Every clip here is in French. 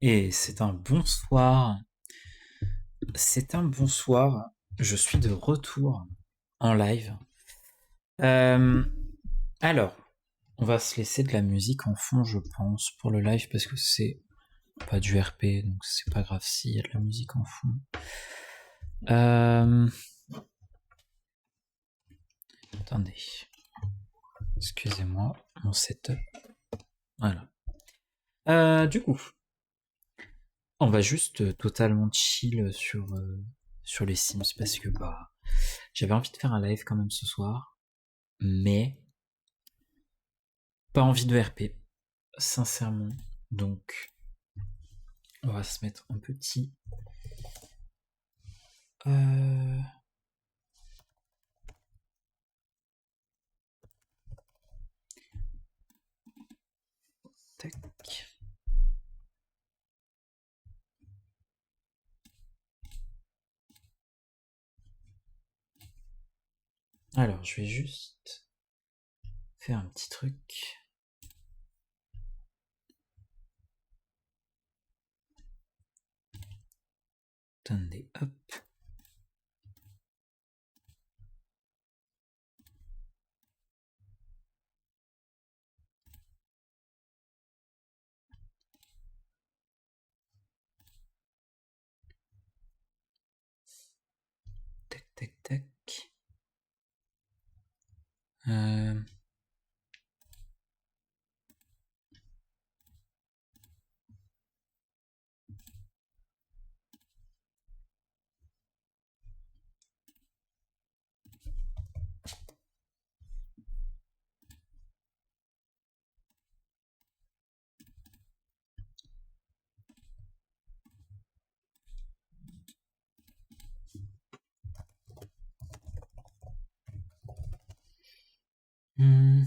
Et c'est un bonsoir. C'est un bonsoir. Je suis de retour en live. Euh, alors, on va se laisser de la musique en fond, je pense, pour le live, parce que c'est pas du RP, donc c'est pas grave s'il y a de la musique en fond. Euh, attendez. Excusez-moi, mon setup. Voilà. Du coup, on va juste totalement chill sur les Sims parce que bah j'avais envie de faire un live quand même ce soir, mais pas envie de RP, sincèrement. Donc on va se mettre un petit. Euh... Tac. Alors je vais juste faire un petit truc. Attendez, hop. Tac, tac, tac. Euh... hmm.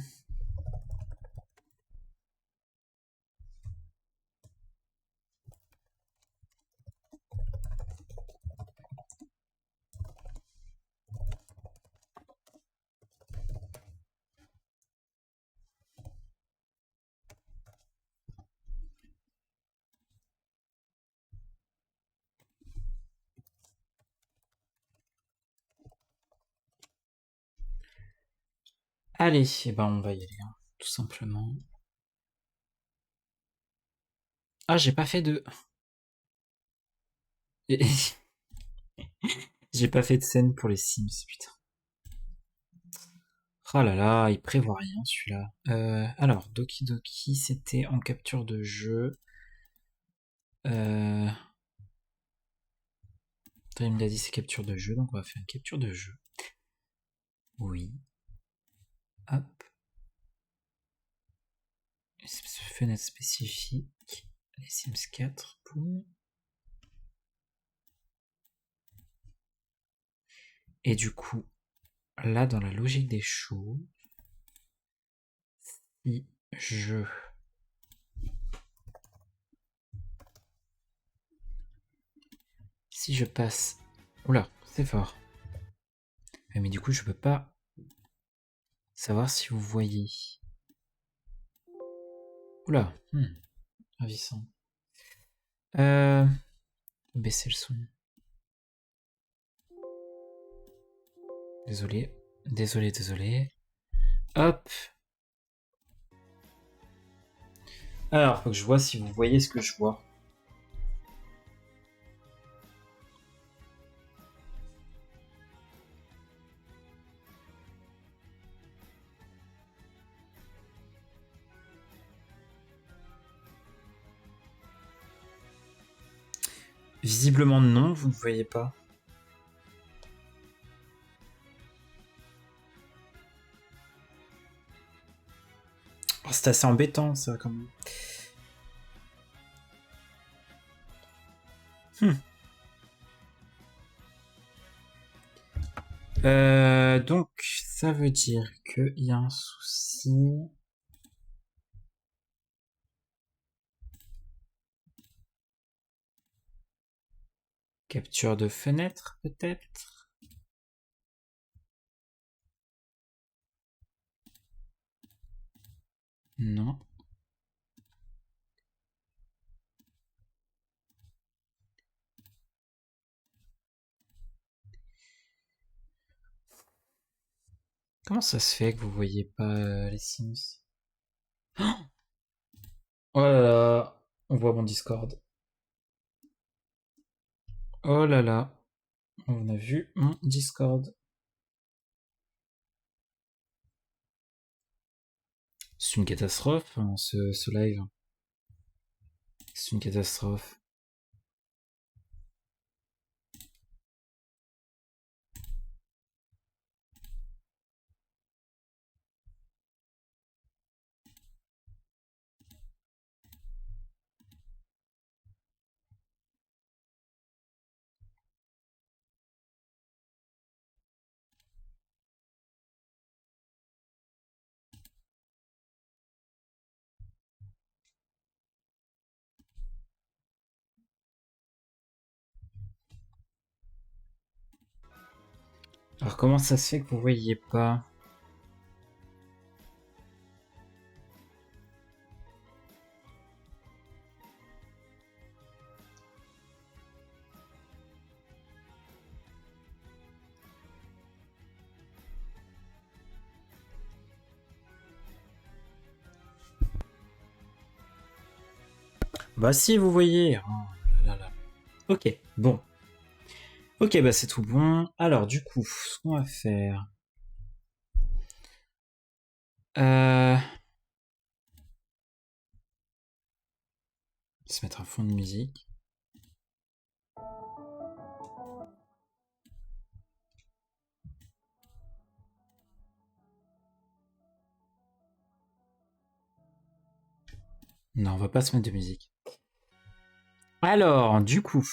Allez, ben on va y aller, hein, tout simplement. Ah, j'ai pas fait de. J'ai pas fait de scène pour les Sims, putain. Oh là là, il prévoit rien celui-là. Alors, Doki Doki, c'était en capture de jeu. Euh... Il me l'a dit c'est capture de jeu, donc on va faire une capture de jeu. Oui. Hop. Fenêtre spécifique. Les Sims 4. Boum. Et du coup, là, dans la logique des choses, si je... Si je passe... Oula, c'est fort. Mais du coup, je peux pas savoir si vous voyez. Oula, ravissant. Euh... Baisser le son. Désolé. Désolé, désolé. Hop. Alors, faut que je vois si vous voyez ce que je vois. Visiblement non, vous ne voyez pas. Oh, c'est assez embêtant ça quand même. Hmm. Donc ça veut dire qu'il y a un souci. Capture de fenêtre peut-être. Non. Comment ça se fait que vous voyez pas les Sims? Oh là là, on voit mon Discord. Oh là là, on a vu mon Discord. C'est une catastrophe, hein, ce live. C'est une catastrophe. Alors comment ça se fait que vous voyez pas? Bah si, vous voyez. Oh là là. Ok, bon. Ok, bah c'est tout bon. Alors du coup, ce qu'on va faire... Euh... Se mettre un fond de musique. Non, on va pas se mettre de musique. Alors, du coup...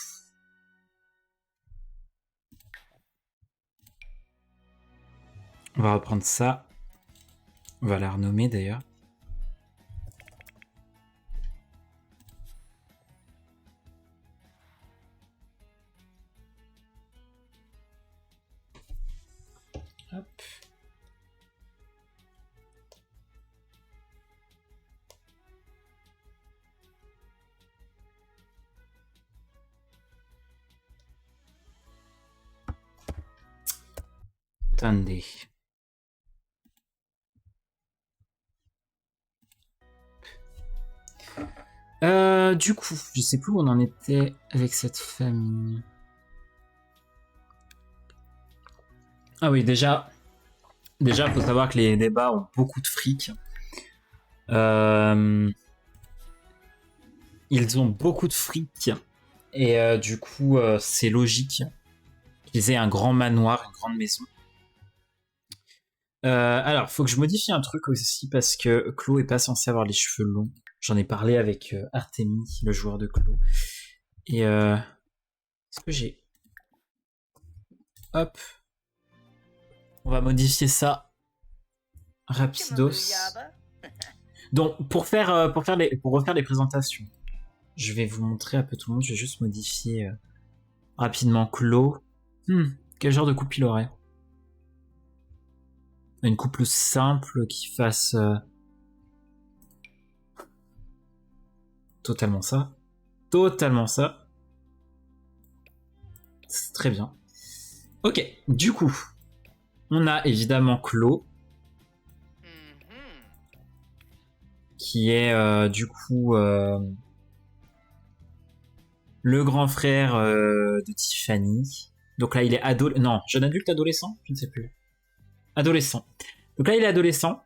On va reprendre ça. On va la renommer d'ailleurs. Hop. Attendez. Du coup, je sais plus où on en était avec cette famille. Ah oui, déjà, faut savoir que les débats ont beaucoup de fric. Ils ont beaucoup de fric. Et du coup, c'est logique qu'ils aient un grand manoir, une grande maison. Alors, faut que je modifie un truc aussi parce que Clo est pas censé avoir les cheveux longs. J'en ai parlé avec Artemis, le joueur de Clo. Et est-ce que j'ai... Hop. On va modifier ça rapidos. Donc, pour refaire les présentations, je vais vous montrer un peu tout le monde. Je vais juste modifier rapidement Clo. Quel genre de coupe il aurait? Une coupe plus simple qui fasse totalement ça. Totalement ça. C'est très bien. Ok, du coup, on a évidemment Clo, qui est du coup le grand frère de Tiffany. Donc là, il est jeune adulte, adolescent, je ne sais plus. Adolescent. Donc là, il est adolescent.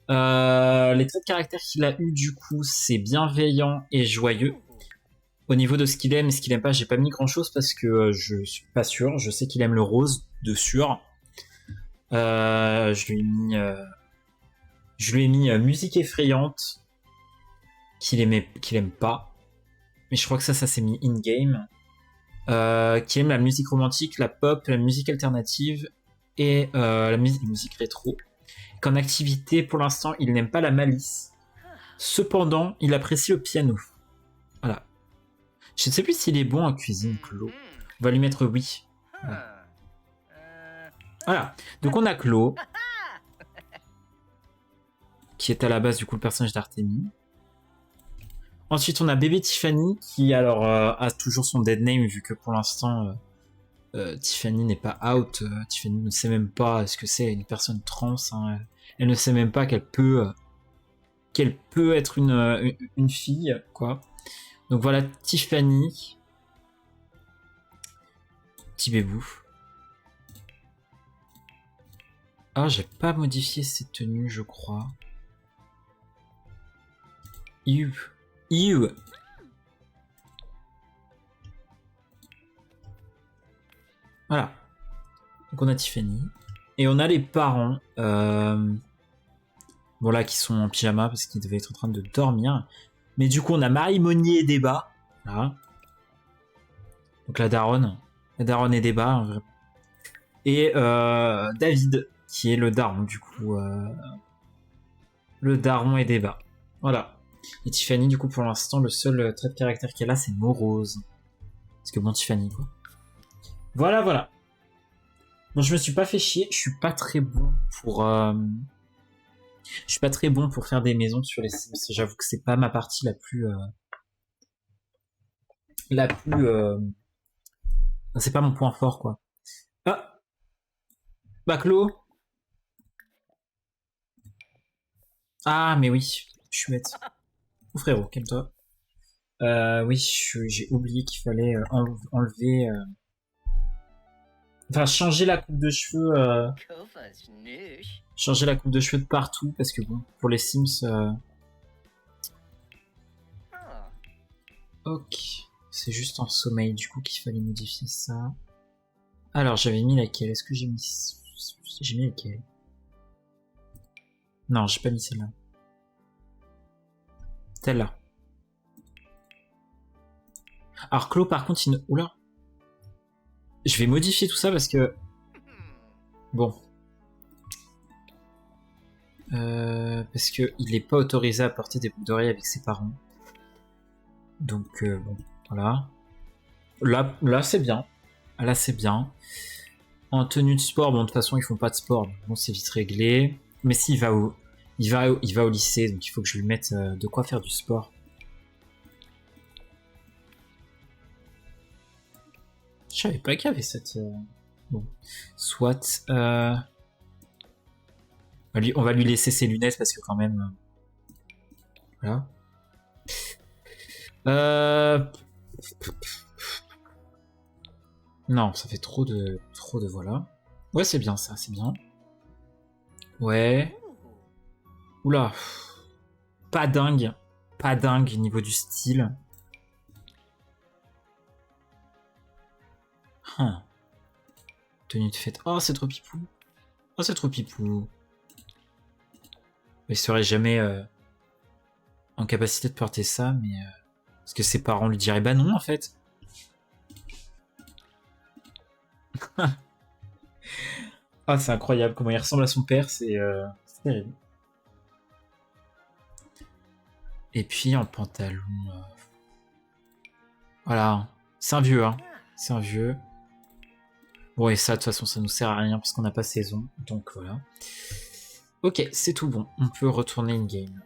Les traits de caractère qu'il a eu du coup, c'est bienveillant et joyeux. Au niveau de ce qu'il aime et ce qu'il aime pas, j'ai pas mis grand chose parce que je suis pas sûr. Je sais qu'il aime le rose, de sûr. Je lui ai mis musique effrayante qu'il aime pas. Mais je crois que ça s'est mis in-game. Qui aime la musique romantique, la pop, la musique alternative et la musique rétro. Qu'en activité, pour l'instant, il n'aime pas la malice. Cependant, il apprécie le piano. Voilà. Je ne sais plus s'il est bon en cuisine, Clo. On va lui mettre oui. Voilà. Donc on a Clo, qui est à la base du coup le personnage d'Artemis. Ensuite on a bébé Tiffany, qui alors a toujours son dead name, vu que pour l'instant Tiffany n'est pas out. Tiffany ne sait même pas ce que c'est une personne trans. Hein. Elle ne sait même pas qu'elle peut être une fille, quoi. Donc voilà, Tiffany. Petit bébou. Ah, j'ai pas modifié ses tenues, je crois. You. Voilà. Donc on a Tiffany. Et on a les parents. Bon là, qui sont en pyjama parce qu'ils devaient être en train de dormir. Mais du coup, on a Marie Monnier et Débat. Là. Donc la daronne. La daronne et Débat, en vrai. Et David, qui est le daron, du coup. Le daron et Débat. Voilà. Et Tiffany, du coup, pour l'instant, le seul trait de caractère qu'elle a, c'est morose. Parce que bon, Tiffany, quoi. Voilà, voilà. Bon, je me suis pas fait chier. Je suis pas très bon pour... Je suis pas très bon pour faire des maisons sur les Sims. J'avoue que c'est pas ma partie la plus... C'est pas mon point fort, quoi. Ah, Baclo. Ah, mais oui, je suis bête. Oh, frérot, calme-toi. Oui, j'ai oublié qu'il fallait enlever... Enfin, changer la coupe de cheveux... Changer la coupe de cheveux de partout, parce que bon, pour les Sims... Ok, c'est juste en sommeil, du coup, qu'il fallait modifier ça. Alors, j'avais mis laquelle? Est-ce que j'ai mis... J'ai mis laquelle? Non, j'ai pas mis celle-là. Celle-là. Alors, Clo, par contre, il... Oula. Je vais modifier tout ça parce que... Bon. Parce que il est pas autorisé à porter des boucles d'oreilles avec ses parents. Donc, bon, voilà. Là c'est bien. Là, c'est bien. En tenue de sport, bon, de toute façon, ils font pas de sport. Bon, c'est vite réglé. Mais s'il va il va au lycée, donc il faut que je lui mette de quoi faire du sport. Je savais pas qu'il y avait cette... Bon. Soit... on va lui laisser ses lunettes parce que quand même... Voilà. Non, ça fait trop de voilà. Ouais, c'est bien ça, c'est bien. Ouais. Oula. Pas dingue niveau du style. Huh. Tenue de fête. Oh, c'est trop pipou. Oh, c'est trop pipou. Il serait jamais en capacité de porter ça, mais... Parce que ses parents lui diraient, bah non, en fait. Ah, c'est incroyable comment il ressemble à son père, c'est terrible. Et puis en pantalon... Voilà. C'est un vieux, hein. C'est un vieux. Bon, et ça, de toute façon, ça nous sert à rien parce qu'on n'a pas saison. Donc voilà. Ok, c'est tout bon. On peut retourner in-game.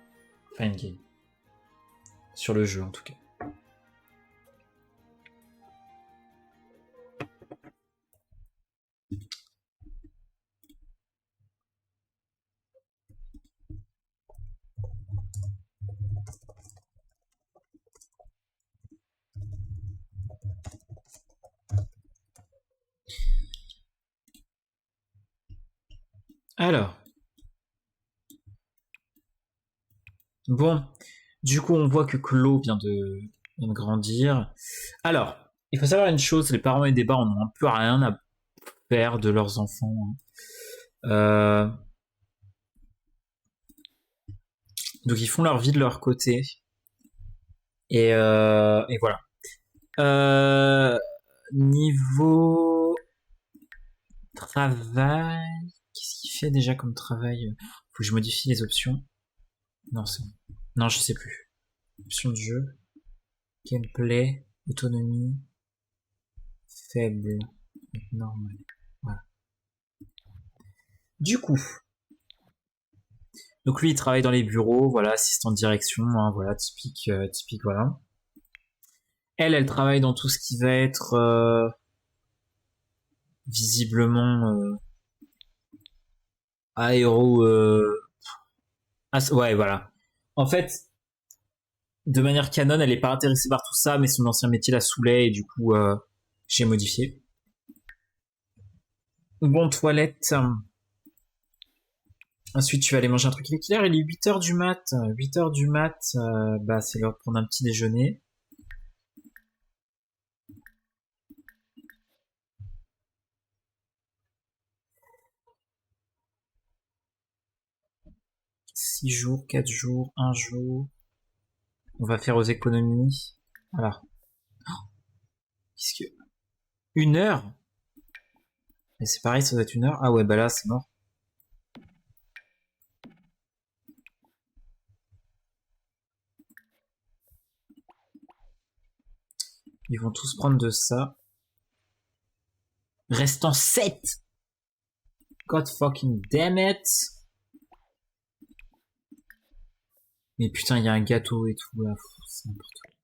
Enfin, in-game. Sur le jeu, en tout cas. Alors. Bon. Du coup, on voit que Clo vient de grandir. Alors, il faut savoir une chose, les parents et Débat en ont un peu rien à faire de leurs enfants. Hein. Donc ils font leur vie de leur côté. Et voilà. Niveau travail, qu'est-ce qu'il fait déjà comme travail? Faut que je modifie les options. Non, c'est bon. Non, je sais plus. Options de jeu. Gameplay. Autonomie. Faible. Normal. Voilà. Du coup. Donc lui, il travaille dans les bureaux. Voilà, assistant de direction. Hein, voilà, typique, voilà. Elle travaille dans tout ce qui va être... visiblement aéro... ouais, voilà. En fait, de manière canon, elle est pas intéressée par tout ça, mais son ancien métier la saoulait et du coup, j'ai modifié. Bon, toilette. Ensuite, tu vas aller manger un truc. Il est quelle heure? Il est 8h du mat. 8h du mat, bah, c'est l'heure de prendre un petit déjeuner. Six jours, 4 jours, 1 jour. On va faire aux économies. Voilà. Qu'est-ce que... 1 heure? Mais c'est pareil, ça doit être 1 heure. Ah ouais, bah là, c'est mort. Ils vont tous prendre de ça. Restant 7. God fucking damn it. Mais putain, il y a un gâteau et tout là. C'est n'importe quoi.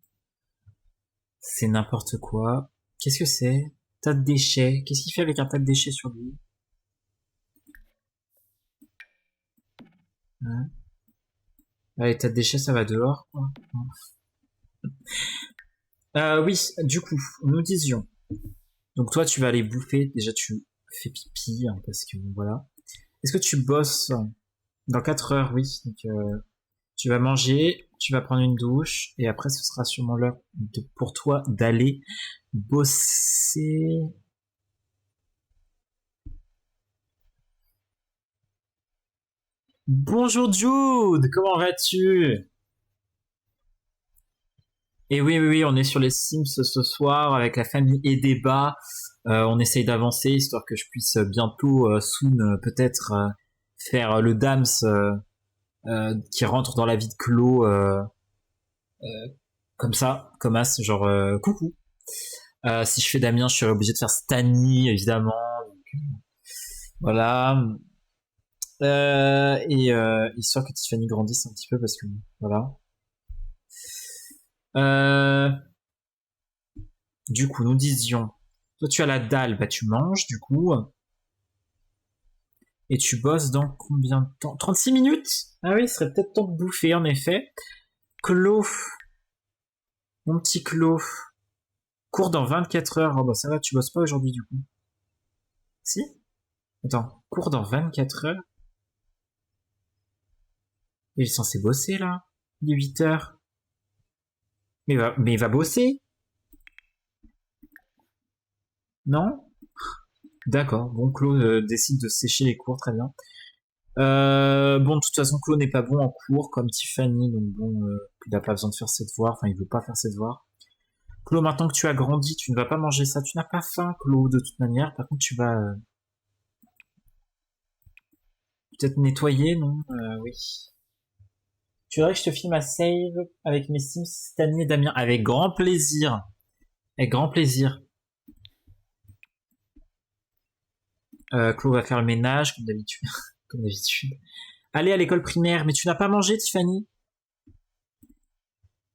C'est n'importe quoi. Qu'est-ce que c'est? Tas de déchets. Qu'est-ce qu'il fait avec un tas de déchets sur lui? Hein? Allez, tas de déchets, ça va dehors, quoi. Oui, du coup, nous disions. Donc toi, tu vas aller bouffer. Déjà, tu fais pipi, hein, parce que voilà. Est-ce que tu bosses dans 4 heures? Oui. Donc, tu vas manger, tu vas prendre une douche, et après, ce sera sûrement l'heure pour toi d'aller bosser. Bonjour Jude, comment vas-tu? Et oui, oui, oui, on est sur les Sims ce soir avec la famille et débat. On essaye d'avancer histoire que je puisse bientôt, soon, peut-être faire le Dams qui rentre dans la vie de Clo comme ça, comme as, genre coucou. Si je fais Damien, je serais obligé de faire Stani, évidemment. Donc, voilà. Et histoire que Tiffany grandisse un petit peu parce que voilà. Euh, du coup, nous disions, toi tu as la dalle, bah tu manges du coup. Et tu bosses dans combien de temps? 36 minutes? Ah oui, il serait peut-être temps de bouffer en effet. Clo, mon petit Clo, cours dans 24 heures. Oh bah ça va, tu bosses pas aujourd'hui du coup. Si? Attends, cours dans 24 heures? Il est censé bosser là? Il est 8 heures. Mais il va bosser? Non? D'accord, bon, Claude décide de sécher les cours, très bien. Bon, de toute façon, Claude n'est pas bon en cours, comme Tiffany, donc bon, il n'a pas besoin de faire ses devoirs, enfin, il veut pas faire ses devoirs. Claude, maintenant que tu as grandi, tu ne vas pas manger ça, tu n'as pas faim, Claude, de toute manière, par contre, tu vas peut-être nettoyer, non? Oui. Tu voudrais que je te filme à save avec mes Sims, Stani et Damien? Avec grand plaisir. Avec grand plaisir. Claude va faire le ménage, comme d'habitude. Comme d'habitude. Allez à l'école primaire, mais tu n'as pas mangé, Tiffany?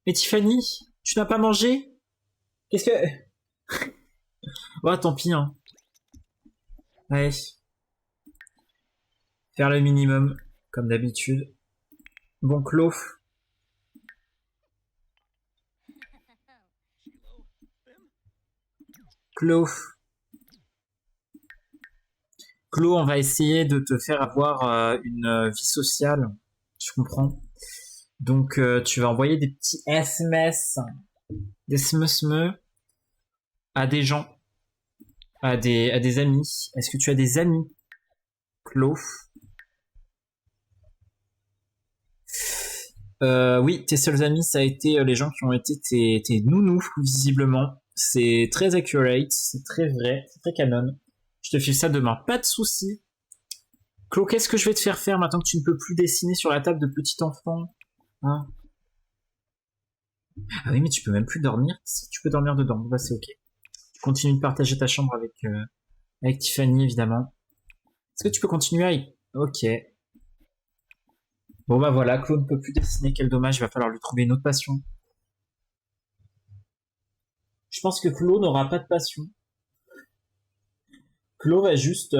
Mais Tiffany, tu n'as pas mangé? Qu'est-ce que... Oh, tant pis, hein. Allez. Faire le minimum, comme d'habitude. Bon, Claude. Claude. Claude, on va essayer de te faire avoir une vie sociale. Je comprends. Donc, tu vas envoyer des petits SMS, des smsme à des gens, à des amis. Est-ce que tu as des amis, Claude? Oui, tes seuls amis, ça a été les gens qui ont été tes nounous, visiblement. C'est très accurate, c'est très vrai, c'est très canon. Je te file ça demain, pas de soucis. Claude, qu'est-ce que je vais te faire faire maintenant que tu ne peux plus dessiner sur la table de petit enfant? Hein? Ah oui, mais tu peux même plus dormir. Si tu peux dormir dedans, bah c'est ok. Tu continues de partager ta chambre avec Tiffany, évidemment. Est-ce que tu peux continuer avec... Ok. Bon bah voilà, Claude ne peut plus dessiner, quel dommage, il va falloir lui trouver une autre passion. Je pense que Claude n'aura pas de passion. Claude va juste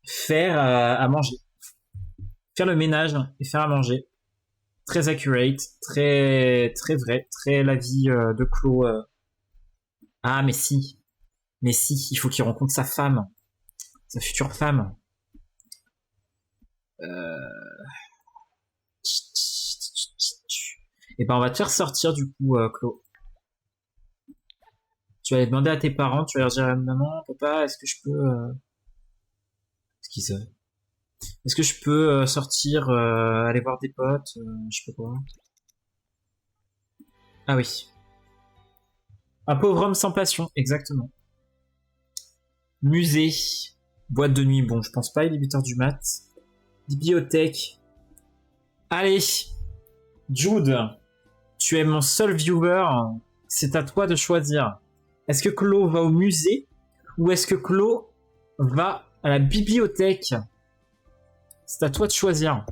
faire à manger. Faire le ménage et faire à manger. Très accurate, très très vrai, très la vie de Claude. Ah mais si, il faut qu'il rencontre sa femme, sa future femme. Et ben on va te faire sortir du coup, Claude. Tu vas aller demander à tes parents, tu vas leur dire maman, papa, est-ce que je peux, ce qu'ils savent. Est-ce que je peux sortir, aller voir des potes, je sais pas quoi. Ah oui. Un pauvre homme sans passion, exactement. Musée, boîte de nuit, bon, je pense pas, il est 8h du mat. Bibliothèque. Allez, Jude, tu es mon seul viewer, c'est à toi de choisir. Est-ce que Claude va au musée ou est-ce que Claude va à la bibliothèque? C'est à toi de choisir.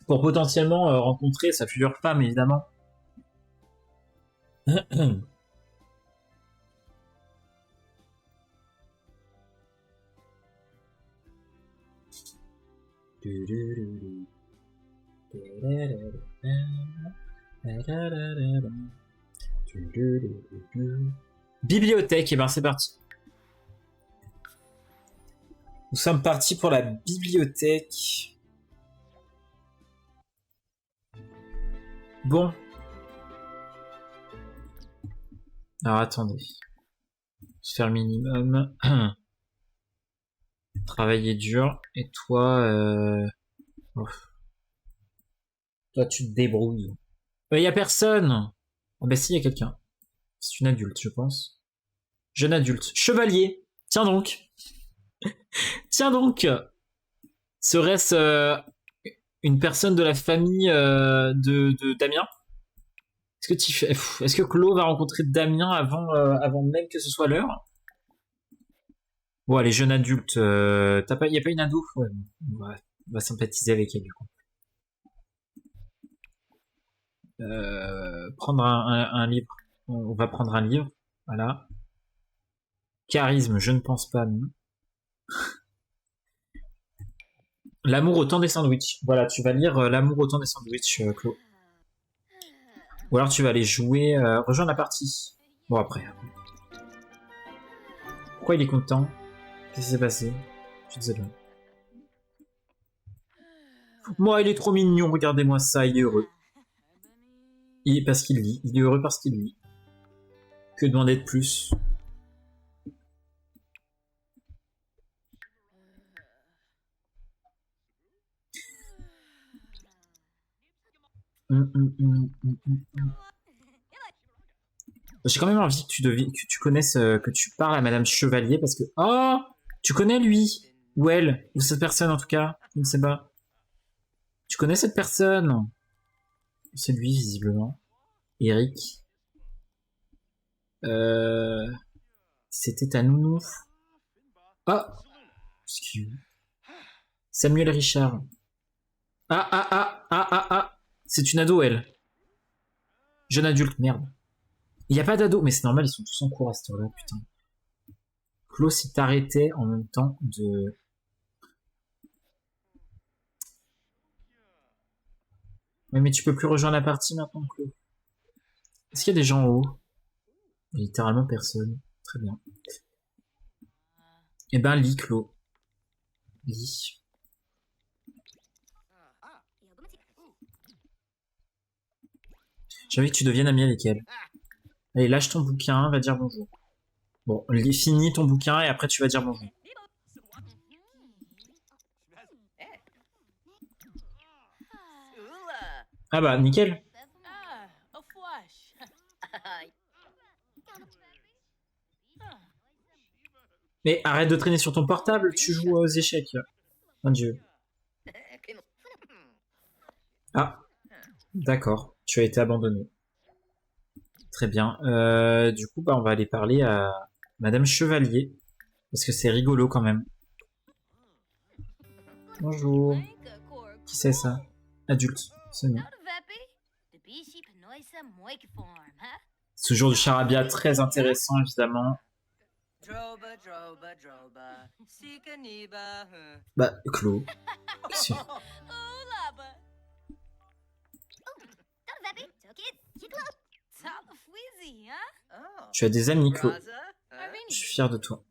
Pour potentiellement rencontrer sa future femme, évidemment. Bibliothèque, et ben c'est parti. Nous sommes partis pour la bibliothèque. Bon. Alors attendez. Je vais faire le minimum. Travailler dur. Et toi, toi tu te débrouilles. Y a personne. Oh bah si, y a quelqu'un. C'est une adulte, je pense. Jeune adulte. Chevalier. Tiens donc. Tiens donc. Serait-ce une personne de la famille de Damien? Est-ce que Claude va rencontrer Damien avant même que ce soit l'heure? Bon, allez, jeune adulte, y a pas une ado? Ouais, on va sympathiser avec elle du coup. Prendre un livre. On va prendre un livre, voilà. Charisme, je ne pense pas, non. L'amour au temps des sandwichs. Voilà, tu vas lire L'amour au temps des sandwichs, Claude. Ou alors tu vas aller jouer, rejoindre la partie. Bon, après. Pourquoi il est content? Qu'est-ce qui s'est passé? Je suis désolé. Moi, il est trop mignon, regardez-moi ça, il est heureux. Parce qu'il lit, il est heureux parce qu'il lit. Que demander de plus? J'ai quand même envie que tu connaisses, que tu parles à Madame Chevalier parce que... Oh! Tu connais lui? Ou elle? Ou cette personne en tout cas? Je ne sais pas. Tu connais cette personne? C'est lui, visiblement. Eric. C'était ta nounou. Ah! Samuel Richard. Ah! C'est une ado, elle. Jeune adulte, merde. Il n'y a pas d'ado, mais c'est normal, ils sont tous en cours à cette heure-là, putain. Claude s'est arrêté en même temps de... Ouais, mais tu peux plus rejoindre la partie maintenant, Claude. Est-ce qu'il y a des gens en haut? Il y a littéralement personne. Très bien. Eh ben, lis, Claude. Lis. J'ai envie que tu deviennes ami avec elle. Allez, lâche ton bouquin, va dire bonjour. Bon, finis ton bouquin et après tu vas dire bonjour. Ah bah, nickel. Mais arrête de traîner sur ton portable, tu joues aux échecs. Mon Dieu. Ah, d'accord. Tu as été abandonné. Très bien. Du coup, bah, on va aller parler à Madame Chevalier. Parce que c'est rigolo quand même. Bonjour. Qui c'est ça? Adulte, c'est mieux. Ce jour du charabia, très intéressant, évidemment. Bah, Clo. Tu as des amis, Clo. Je suis fier de toi.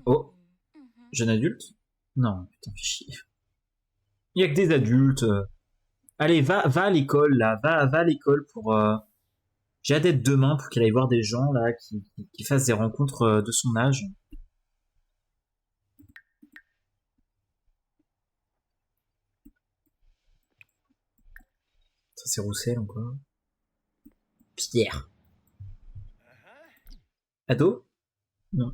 Oh, jeune adulte? Non, putain, fais chier. Il y a que des adultes. Allez, va à l'école, là. Va à l'école pour... J'ai hâte d'être demain pour qu'elle aille voir des gens, là, qui fassent des rencontres de son âge. Ça, c'est Roussel, encore. Pierre. Ado? Non.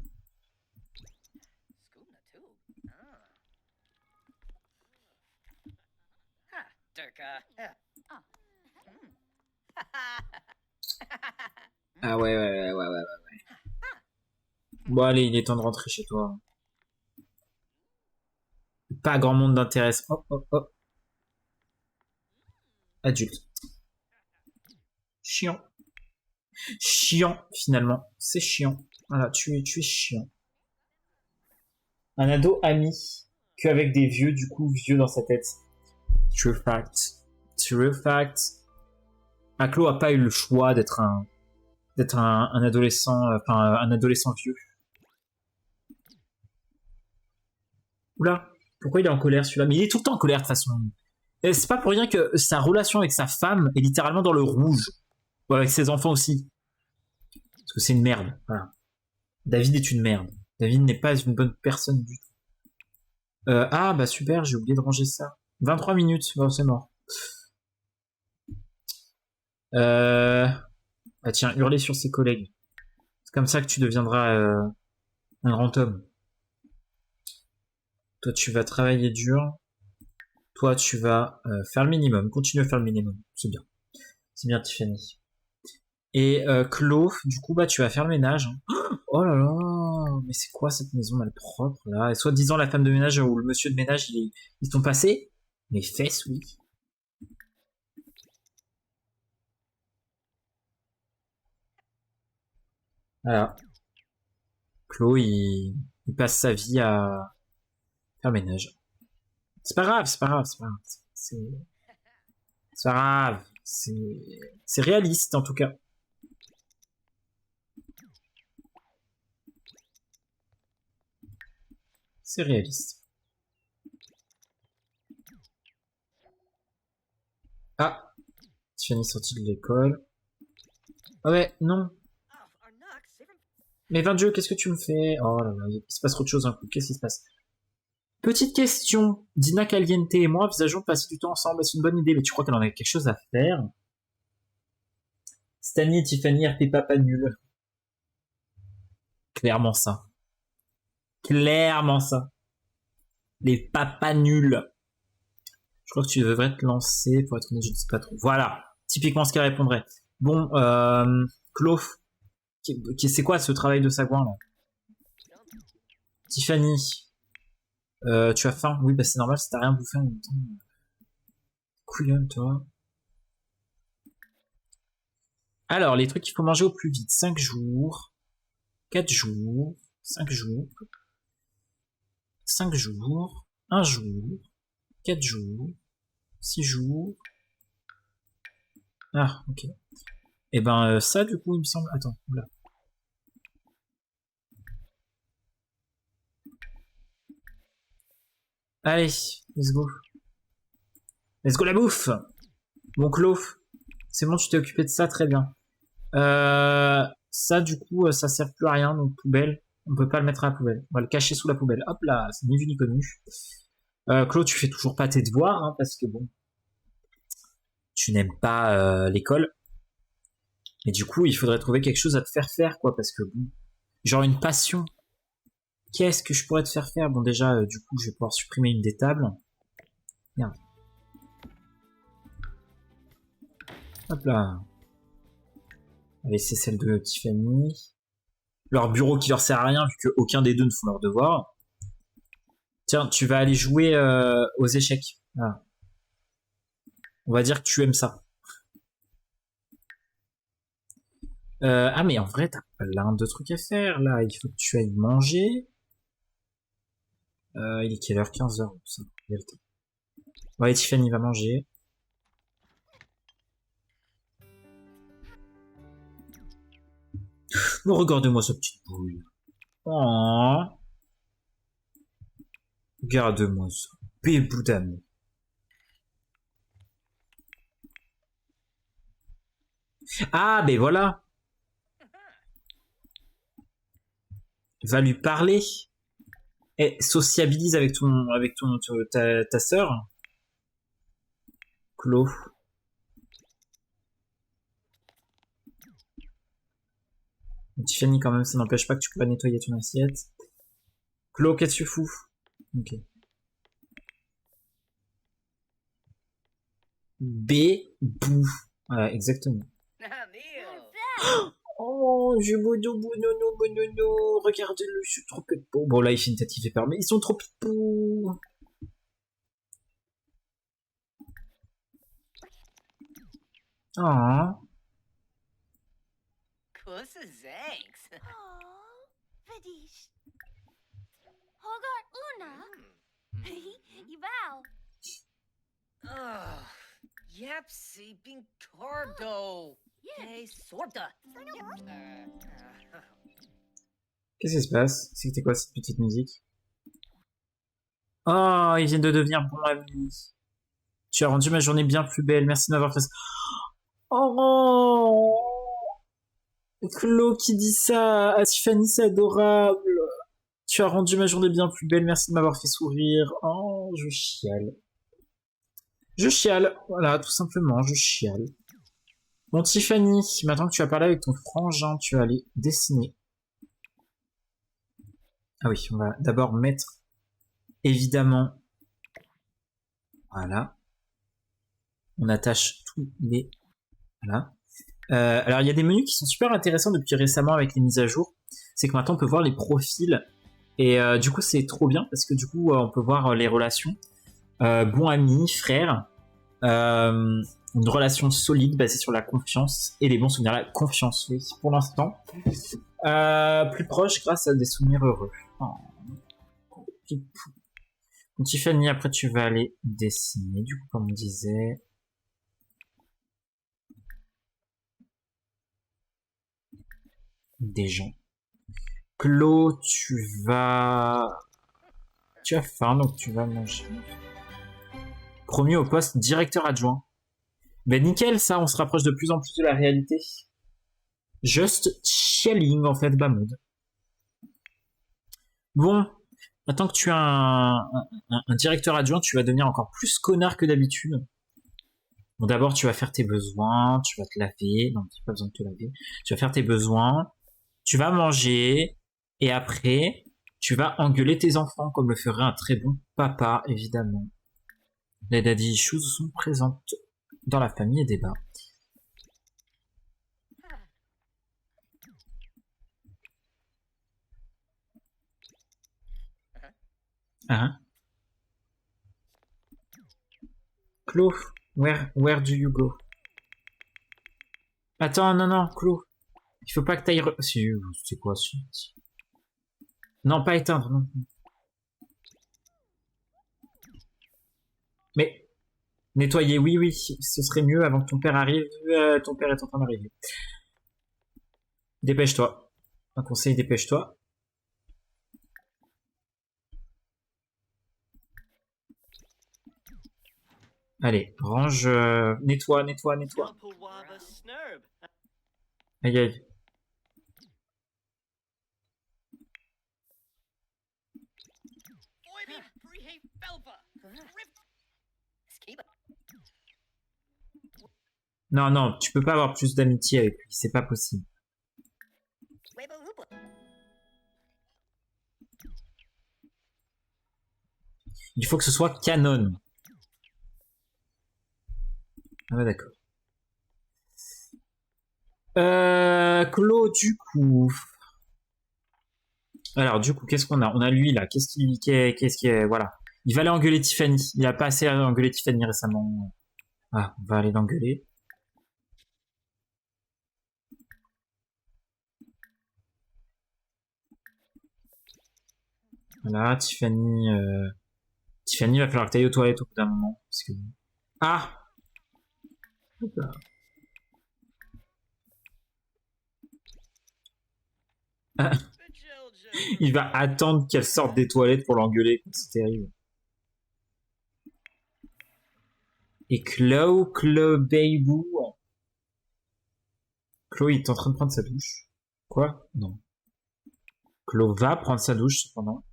Ah ouais. Bon, allez, il est temps de rentrer chez toi. Pas grand monde d'intérêt. Oh. Adulte. Chiant. Chiant, finalement. C'est chiant. Voilà, tu es chiant. Un ado ami qu'avec des vieux, du coup, vieux dans sa tête. True fact. Clo a pas eu le choix d'être un adolescent, enfin un adolescent vieux. Oula, pourquoi il est en colère celui-là? Mais il est tout le temps en colère de toute façon. Et c'est pas pour rien que sa relation avec sa femme est littéralement dans le rouge. Ou avec ses enfants aussi. Parce que c'est une merde. Voilà. David est une merde. David n'est pas une bonne personne du tout. Ah bah super, j'ai oublié de ranger ça. 23 minutes, bon, c'est mort. Ah tiens, hurler sur ses collègues. C'est comme ça que tu deviendras un grand homme. Toi, tu vas travailler dur. Toi, tu vas faire le minimum. Continue à faire le minimum. C'est bien. C'est bien, Tiffany. Et Clo, du coup, bah, tu vas faire le ménage. Oh là là, mais c'est quoi cette maison malpropre là? Et soi-disant, la femme de ménage ou le monsieur de ménage, ils sont passés? Les fesses, oui. Voilà. Clo, il passe sa vie à faire le ménage. C'est pas grave. C'est pas grave. C'est réaliste en tout cas. C'est réaliste. Ah, Tiffany sortie de l'école. Ah ouais, non. Mais 22, qu'est-ce que tu me fais? Oh là là, il se passe trop de choses un coup. Qu'est-ce qui se passe? Petite question. Dina Caliente et moi envisageons de passer du temps ensemble. C'est une bonne idée, mais tu crois qu'elle en a quelque chose à faire? Stanley et Tiffany, RP papa nul. Clairement ça. Les papas nuls. Je crois que tu devrais te lancer, pour être honnête, je ne sais pas trop. Voilà, typiquement ce qu'elle répondrait. Bon, Clof, c'est quoi ce travail de sagouin là? Tiffany, tu as faim? Oui, bah c'est normal si t'as rien bouffé en même temps. Couillonne, toi. Alors, les trucs qu'il faut manger au plus vite. 5 jours, 4 jours, 5 jours, 5 jours, 1 jour, 4 jours, 6 jours. Ah, ok. Et ben ça, du coup, il me semble... Attends, là. Allez, let's go. Let's go la bouffe. Bon, Clo, c'est bon, tu t'es occupé de ça, très bien. Ça, du coup, ça sert plus à rien, donc poubelle. On peut pas le mettre à la poubelle. On va le cacher sous la poubelle. Hop là, c'est ni vu ni connu. Claude, tu fais toujours pas tes devoirs, hein, parce que bon, tu n'aimes pas l'école. Et du coup, il faudrait trouver quelque chose à te faire faire, quoi, parce que bon, genre une passion. Qu'est-ce que je pourrais te faire faire? Bon, déjà, du coup, je vais pouvoir supprimer une des tables. Merde. Hop là. Allez, c'est celle de Tiffany. Leur bureau qui leur sert à rien, vu qu'aucun des deux ne font leur devoir. Tiens, tu vas aller jouer aux échecs. Ah. On va dire que tu aimes ça. Ah, mais en vrai, t'as plein de trucs à faire, là. Il faut que tu ailles manger. Il est quelle heure? 15h. Ça, il y a le temps. Ouais, Tiffany va manger. Oh, regarde-moi sa petite bouille. Oh. Regarde-moi ça. Bébou d'amour. Ah, ben voilà. Va lui parler. Et sociabilise avec ta sœur. Clo. Tiffany, quand même, ça n'empêche pas que tu peux pas nettoyer ton assiette. Clo, qu'est-ce que tu fous? Ok. Bébou. Voilà, exactement. Oh, je bono, bonono, bonono. Regardez-le, je suis trop beau. Bon, là, il fait une tête, il fait peur, mais ils sont trop beaux. Oh. Kusa Zanks. Oh, Vadish. Hogar Una. Ibao. Oh, yep, seeping tordo. Hey, sorta. Qu'est-ce qui se passe? C'était quoi cette petite musique? Oh, ils viennent de devenir bons amis. Tu as rendu ma journée bien plus belle. Merci de m'avoir fait ça. Oh, Clo qui dit ça à Tiffany, c'est adorable. Tu as rendu ma journée bien plus belle. Merci de m'avoir fait sourire. Oh, je chiale. Je chiale. Voilà, tout simplement, je chiale. Bon, Tiffany, maintenant que tu as parlé avec ton frangin, tu vas aller dessiner. Ah oui, on va d'abord mettre, évidemment, voilà. On attache tous les... Voilà. Alors, il y a des menus qui sont super intéressants depuis récemment avec les mises à jour. C'est que maintenant, on peut voir les profils. Et du coup, c'est trop bien parce que du coup, on peut voir les relations. Bon ami, frère. Une relation solide basée sur la confiance et les bons souvenirs. La confiance, oui, pour l'instant. Plus proche grâce à des souvenirs heureux. Oh. Tiffany, après, tu vas aller dessiner, du coup, comme on disait. Des gens. Clo, tu as faim, donc tu vas manger. Promu au poste directeur adjoint. Ben nickel, ça, on se rapproche de plus en plus de la réalité. Just chilling, en fait, Bamoud. Bon, maintenant que tu as un directeur adjoint, tu vas devenir encore plus connard que d'habitude. Bon, d'abord, tu vas faire tes besoins, tu vas te laver. Non, tu n'as pas besoin de te laver. Tu vas faire tes besoins, tu vas manger, et après, tu vas engueuler tes enfants, comme le ferait un très bon papa, évidemment. Les daddy issues sont présentes dans la famille et débat. Hein? Clo, where do you go? Attends, non, Clo. Il faut pas que t'ailles... Si, c'est quoi, si. Non, pas éteindre, non. Mais, nettoyer, oui, ce serait mieux avant que ton père arrive. Ton père est en train d'arriver. Dépêche-toi. Un conseil, dépêche-toi. Allez, range... nettoie. Aïe. Non, tu peux pas avoir plus d'amitié avec lui, c'est pas possible. Il faut que ce soit canon. Ah ouais, d'accord. Clo, du coup... Alors, du coup, qu'est-ce qu'on a? On a lui, là. Qu'est-ce qui est... Voilà. Il va aller engueuler Tiffany. Il a pas assez engueulé Tiffany récemment. Ah, on va aller l'engueuler. Voilà, Tiffany... Tiffany, va falloir que tu ailles aux toilettes au bout d'un moment. Parce que... Ah! Hop là. Il va attendre qu'elle sorte des toilettes pour l'engueuler. C'est terrible. Et Chloe Bayboo. Chloe est en train de prendre sa douche. Quoi? Non. Chloe va prendre sa douche, cependant.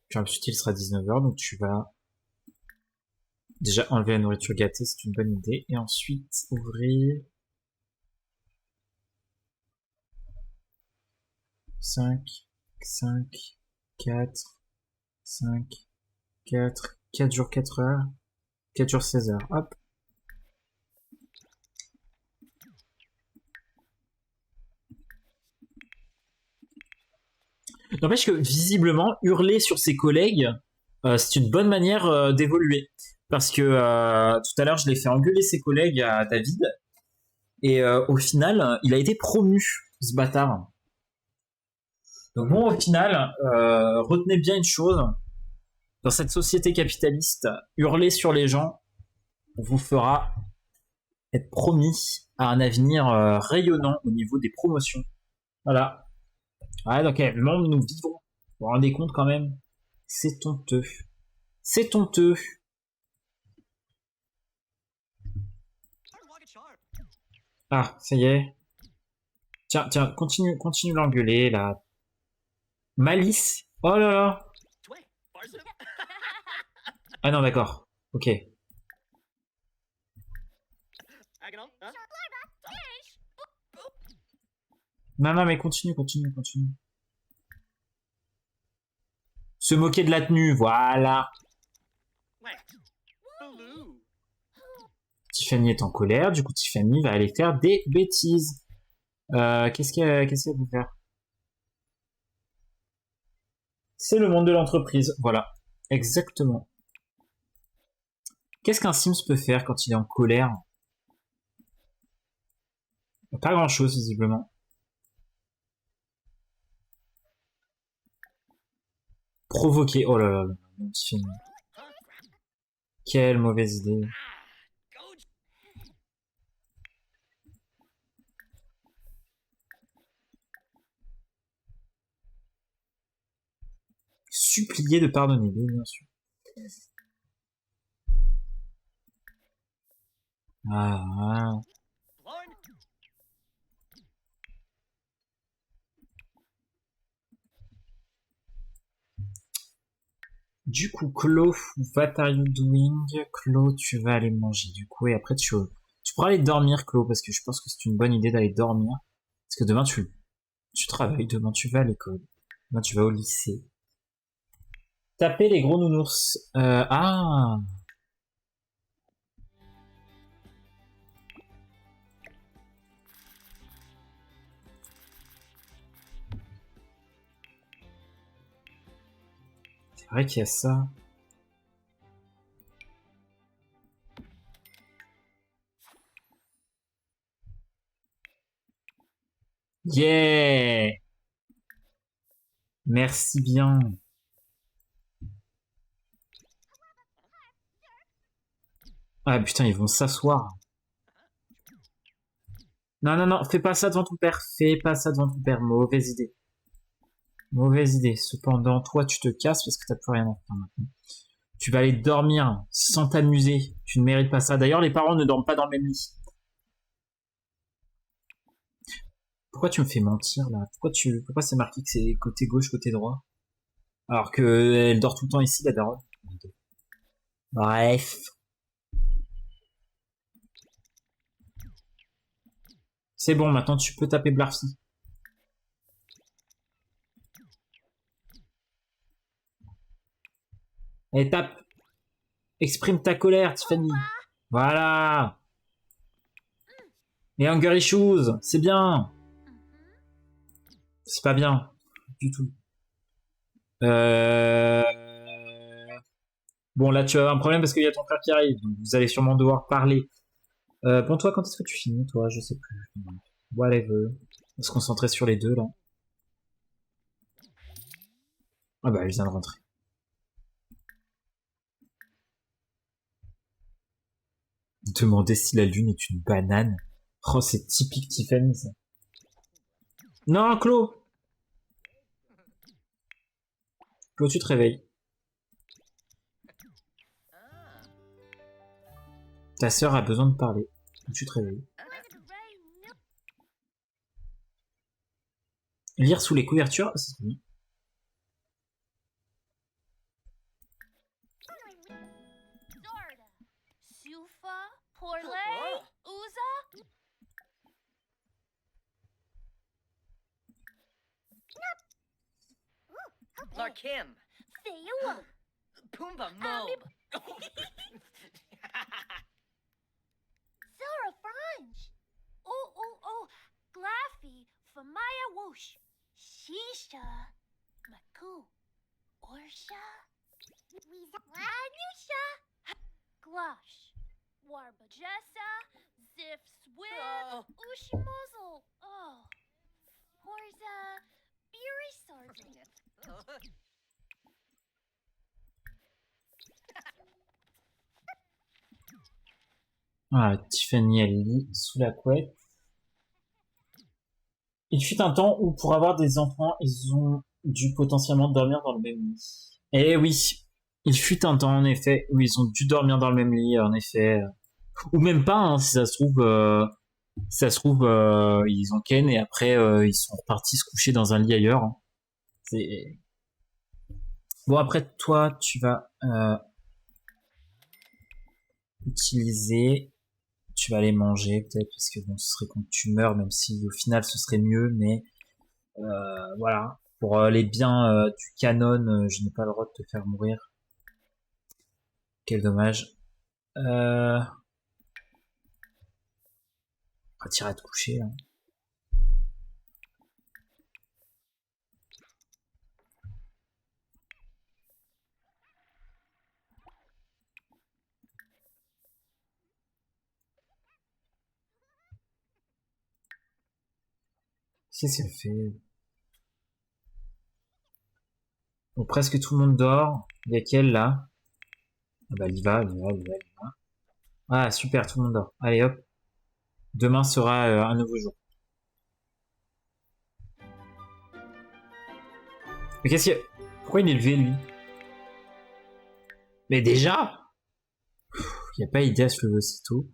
Puis ensuite, il sera 19h, donc tu vas déjà enlever la nourriture gâtée, c'est une bonne idée. Et ensuite, ouvrir... 5, 5, 4, 5, 4, 4 jours 4 heures, 4 jours 16 heures, hop. N'empêche que, visiblement, hurler sur ses collègues, c'est une bonne manière d'évoluer. Parce que tout à l'heure, je l'ai fait engueuler ses collègues à David, et au final, il a été promu, ce bâtard. Donc bon, au final, retenez bien une chose, dans cette société capitaliste, hurler sur les gens vous fera être promis à un avenir rayonnant au niveau des promotions. Voilà. Ouais, dans quel monde nous vivons? Vous vous rendez compte quand même? C'est honteux. C'est honteux. Ah, ça y est. Tiens, tiens, continue l'engueuler, là. Malice. Oh là là. Ah non, d'accord. Ok. Non, non, mais continue. Se moquer de la tenue, voilà. Tiffany est en colère, du coup Tiffany va aller faire des bêtises. Qu'est-ce qu'elle veut faire? C'est le monde de l'entreprise, voilà. Exactement. Qu'est-ce qu'un Sims peut faire quand il est en colère? Pas grand-chose, visiblement. Provoquer, oh là là, Tiffany. Quelle mauvaise idée. Supplier de pardonner, bien sûr. Ah. Du coup, Chloe, what are you doing? Chloe, tu vas aller manger, du coup, et après tu pourras aller dormir, Chloe, parce que je pense que c'est une bonne idée d'aller dormir. Parce que demain, tu travailles, demain, tu vas à l'école. Demain, tu vas au lycée. Taper les gros nounours. Ah. C'est vrai qu'il y a ça. Yeah! Merci bien. Ah putain, ils vont s'asseoir. Non, non, non, fais pas ça devant ton père. Fais pas ça devant ton père. Mauvaise idée. Mauvaise idée. Cependant, toi, tu te casses parce que t'as plus rien à faire maintenant. Tu vas aller dormir sans t'amuser. Tu ne mérites pas ça. D'ailleurs, les parents ne dorment pas dans le même lit. Pourquoi tu me fais mentir là? Pourquoi c'est marqué que c'est côté gauche, côté droit? Alors que elle dort tout le temps ici, la daronne. Bref. C'est bon, maintenant tu peux taper Blarfy. Allez, tape. Exprime ta colère, Tiffany. Voilà. Et Hunger Issues, c'est bien. C'est pas bien. Du tout. Euh... Bon, là, tu as un problème parce qu'il y a ton frère qui arrive, donc vous allez sûrement devoir parler. Bon, toi, quand est-ce que tu finis, toi? Je sais plus. Whatever. On va se concentrer sur les deux, là. Ah bah, elle vient de rentrer. Demander si la lune est une banane. Oh, c'est typique Tiffany, ça. Non, Claude! Claude, tu te réveilles. Ah. Ta sœur a besoin de parler. Tu te réveilles. Lire sous les couvertures, c'est trop bien. Zorda. Sufa. Porlay. Uza. Larkim. Theua. Pumbaa Mob. Zora Frange. Oh. Glaffy. Famaya Whoosh. Shisha. Maku. Orsha. Anusha. Glosh. Warbajessa. Zif Swib. Ushimuzzle. Oh. Porza. Beery Sergeant. Ah, Tiffany, elle lit sous la couette. Il fut un temps où, pour avoir des enfants, ils ont dû potentiellement dormir dans le même lit. Eh oui, il fut un temps, en effet, où ils ont dû dormir dans le même lit, en effet. Ou même pas, hein, si ça se trouve, ils ont ken et après, ils sont repartis se coucher dans un lit ailleurs. Hein. C'est... Bon, après, toi, tu vas utiliser... Tu vas aller manger, peut-être, parce que bon, ce serait quand tu meurs, même si au final, ce serait mieux, mais... voilà. Pour les biens du canon, je n'ai pas le droit de te faire mourir. Quel dommage. On va tirer à te coucher. Hein. Si c'est fait. Bon, presque tout le monde dort. Il y a qu'elle là. Ah bah, il y va. Ah, super, tout le monde dort. Allez hop. Demain sera un nouveau jour. Mais qu'est-ce que... Pourquoi il est levé, lui? Mais déjà? Il n'y a pas idée à se lever aussitôt.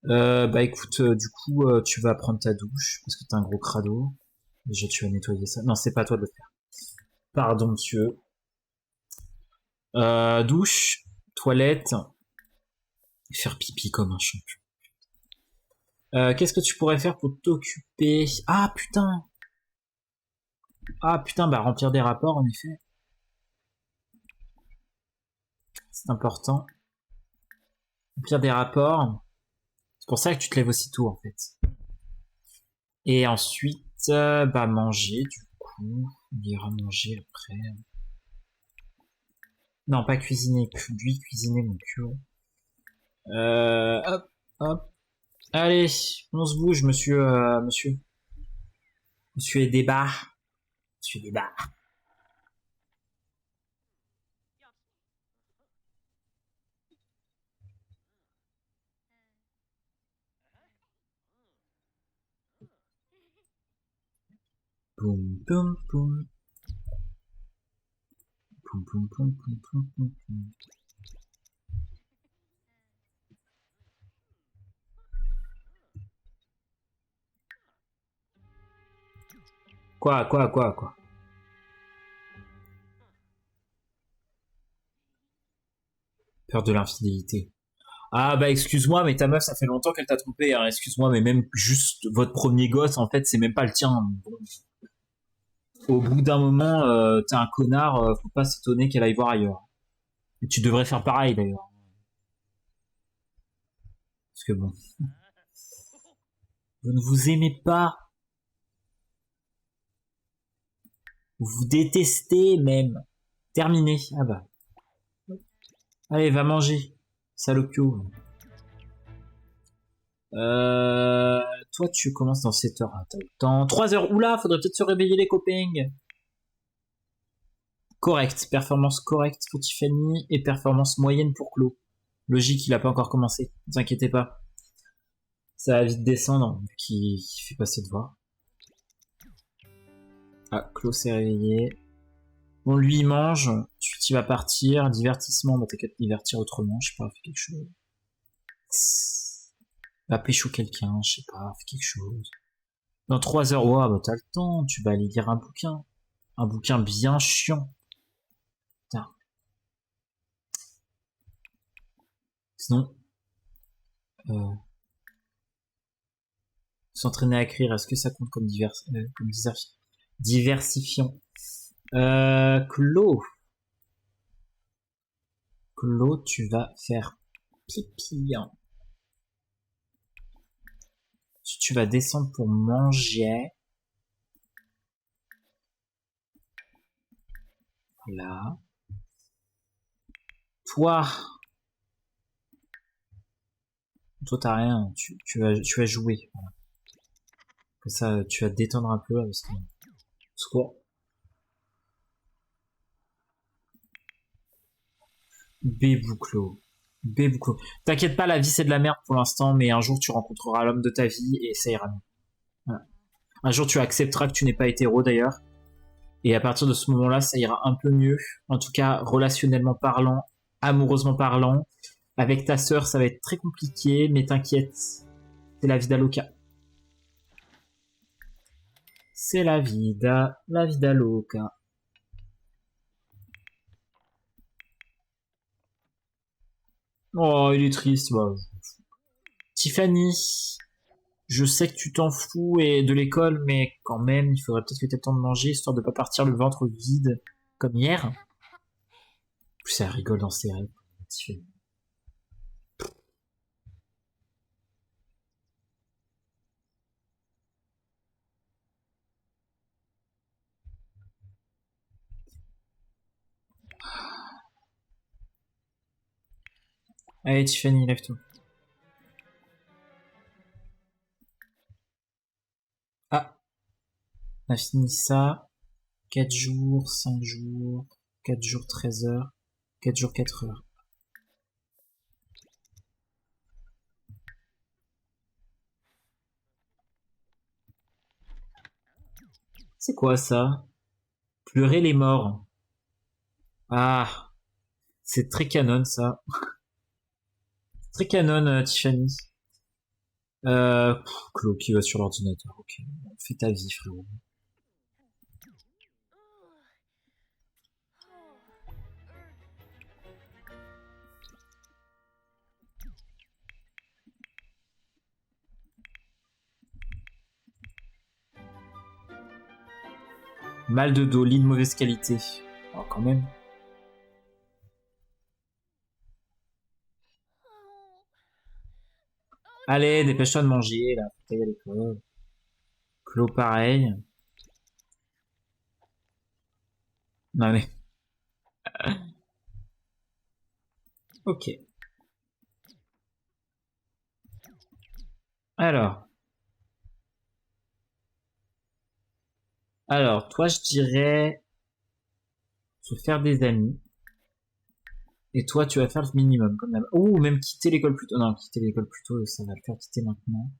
Bah écoute, du coup, tu vas prendre ta douche, parce que t'as un gros crado. Déjà, tu vas nettoyer ça. Non, c'est pas à toi de le faire. Pardon, monsieur. Douche, toilette, faire pipi comme un champion. Qu'est-ce que tu pourrais faire pour t'occuper? Ah putain! Bah remplir des rapports en effet. C'est important. Remplir des rapports. C'est pour ça que tu te lèves aussitôt en fait. Et ensuite, bah manger du coup. On ira manger après. Non, pas cuisiner. Lui cuisiner mon cul. Hop. Allez, on se bouge, monsieur. Monsieur est débat. Monsieur débat. Boum, boum, boum. Boum, boum, boum, boum, boum, boum, boum. Quoi? Peur de l'infidélité. Ah bah excuse-moi, mais ta meuf, ça fait longtemps qu'elle t'a trompé. Hein. Excuse-moi, mais même juste votre premier gosse, en fait, c'est même pas le tien. Bon. Au bout d'un moment, t'es un connard, faut pas s'étonner qu'elle aille voir ailleurs. Et tu devrais faire pareil d'ailleurs. Parce que bon, vous ne vous aimez pas. Vous vous détestez même. Terminé. Ah bah. Allez, va manger. Salopio. Toi, tu commences dans 7 heures. T'as le temps. 3 heures. Oula, faudrait peut-être se réveiller, les copains. Correct. Performance correcte pour Tiffany et performance moyenne pour Claude. Logique, il a pas encore commencé. Ne vous inquiétez pas. Ça va vite descendre, vu qu'il fait pas ses devoirs. Ah, Claude s'est réveillé. Bon, lui, il mange. Tu vas partir. Divertissement, bah t'as qu'à te divertir autrement. Je sais pas, fais quelque chose. Va pécho quelqu'un, je sais pas, fais quelque chose. Dans 3 heures, ouais, bah t'as le temps, tu vas aller lire un bouquin. Un bouquin bien chiant. Putain. Sinon, euh, s'entraîner à écrire, est-ce que ça compte comme diversifiant? Claude. Claude, tu vas faire pipi. Tu vas descendre pour manger. Là. Toi, t'as rien. Tu vas jouer. Voilà. Comme ça, tu vas te détendre un peu parce que score. Bébouclo. Bébouclo. T'inquiète pas, la vie c'est de la merde pour l'instant, mais un jour tu rencontreras l'homme de ta vie et ça ira mieux. Voilà. Un jour tu accepteras que tu n'es pas hétéro d'ailleurs. Et à partir de ce moment-là, ça ira un peu mieux. En tout cas, relationnellement parlant, amoureusement parlant. Avec ta sœur, ça va être très compliqué, mais t'inquiète. C'est la vida loca. C'est la vida loca. Oh, il est triste. Bah. Tiffany, je sais que tu t'en fous et de l'école, mais quand même, il faudrait peut-être que tu aies le temps de manger, histoire de pas partir le ventre vide comme hier. En plus, ça rigole dans ses rêves. Tiffany. Allez, Tiffany, lève-toi. Ah, on a fini ça. 4 jours, 5 jours, 4 jours, 13 heures, 4 jours, 4 heures. C'est quoi ça? Pleurer les morts. Ah, c'est très canon ça. Très canon, Tiffany. Claude qui va sur l'ordinateur. Ok, fais ta vie, frérot. Mal de dos, lit de mauvaise qualité. Oh, quand même. Allez, dépêche-toi de manger, là. Faut y aller, Claude. Claude, pareil. Non, mais... Ok. Alors. Alors, toi, je dirais... Se faire des amis. Et toi, tu vas faire le minimum, comme d'hab. Ou même quitter l'école plus tôt. Non, quitter l'école plus tôt, ça va le faire quitter maintenant.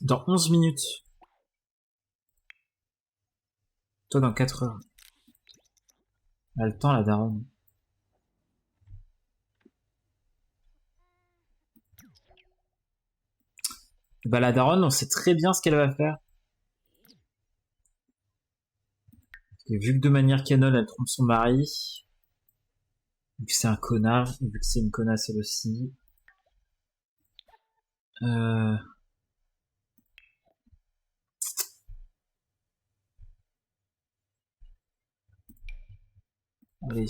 Dans 11 minutes. Toi, dans 4 heures. Elle a le temps, la daronne. Bah, la daronne, on sait très bien ce qu'elle va faire. Et vu que de manière canon, elle trompe son mari. Vu que c'est un connard. Vu que c'est une connasse elle aussi. Euh... Allez.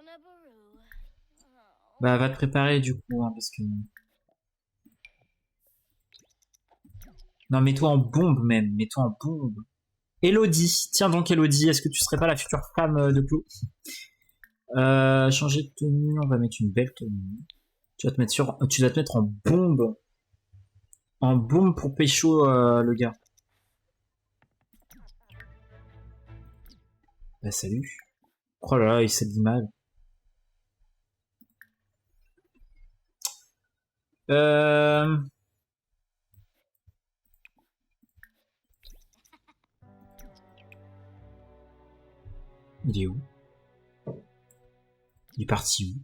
Bonabaru. Oh. Bah, va te préparer du coup, hein, parce que... Non, mets-toi en bombe même, mets-toi en bombe. Elodie, tiens donc Elodie, est-ce que tu serais pas la future femme de Clo? Changer de tenue, on va mettre une belle tenue. Tu dois te mettre en bombe. En bombe pour pécho le gars. Bah salut. Oh là là, il s'est dit mal. Euh... Il est où? Il est parti où?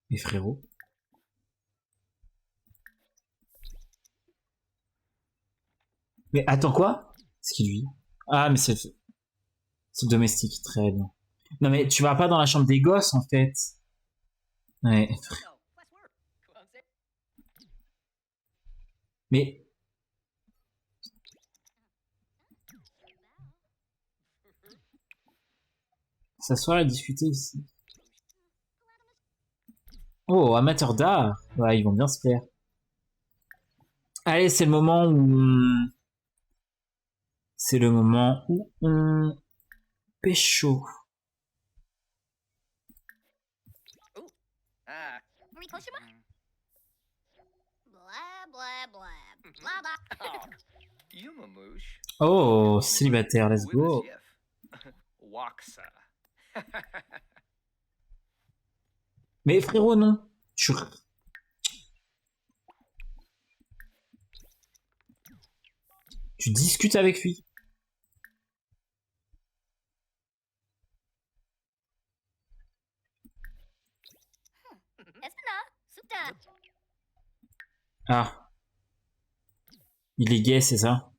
Mes frérots? Mais attends quoi? C'est qui lui? Ah mais c'est le domestique, très bien. Non mais tu vas pas dans la chambre des gosses en fait. Ouais. No, less work. Well, say- Mais s'asseoir et discuter ici. Oh, amateur d'art. Ouais, ils vont bien se plaire. Allez, c'est le moment où c'est le moment où on pécho. Ooh. Ah. Rikoshima? mm. Blah blah blah. Blah blah. Oh. Yumamoosh. Oh, célibataire, let's go. Waksa. Mais frérot, non. Tu discutes avec lui. Esna. Suta. Ah, il est gay, c'est ça?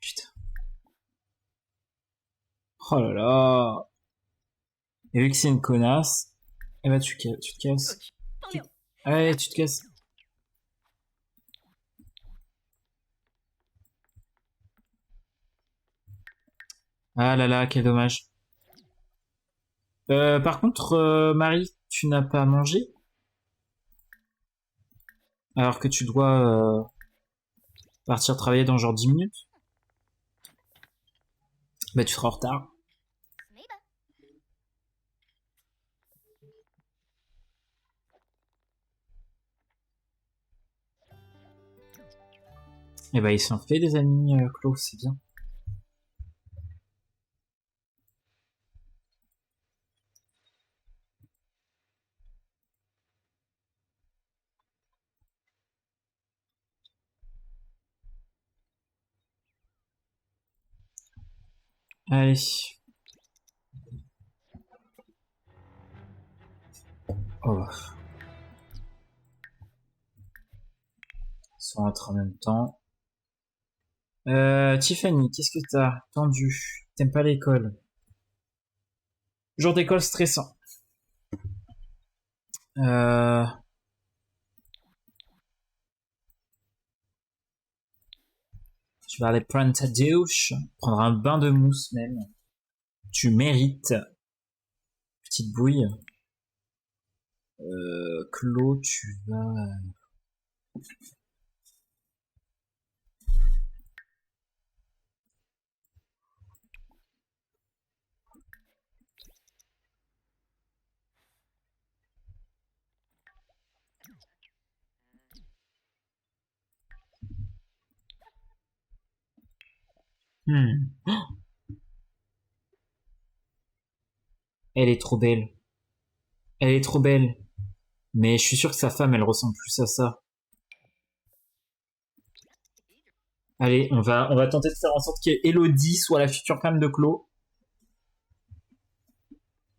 Putain. Oh là là. Et vu que c'est une connasse, eh ben tu te casses. Polio. Allez, tu te casses. Ah là là, quel dommage. Par contre, Marie, tu n'as pas mangé? Alors que tu dois partir travailler dans genre 10 minutes? Bah tu seras en retard. Smiba. Et bah ils sont fait des amis, Claude, c'est bien. Allez. Oh. Ils sont rentrés en même temps. Tiffany, qu'est-ce que t'as tendu? T'aimes pas l'école? Jour d'école stressant. Euh, tu vas aller prendre ta douche, prendre un bain de mousse même. Tu mérites. Petite bouille. Claude, tu vas... Hmm. Elle est trop belle. Elle est trop belle. Mais je suis sûr que sa femme, elle ressemble plus à ça. Allez, on va tenter de faire en sorte qu'Elodie soit la future femme de Claude.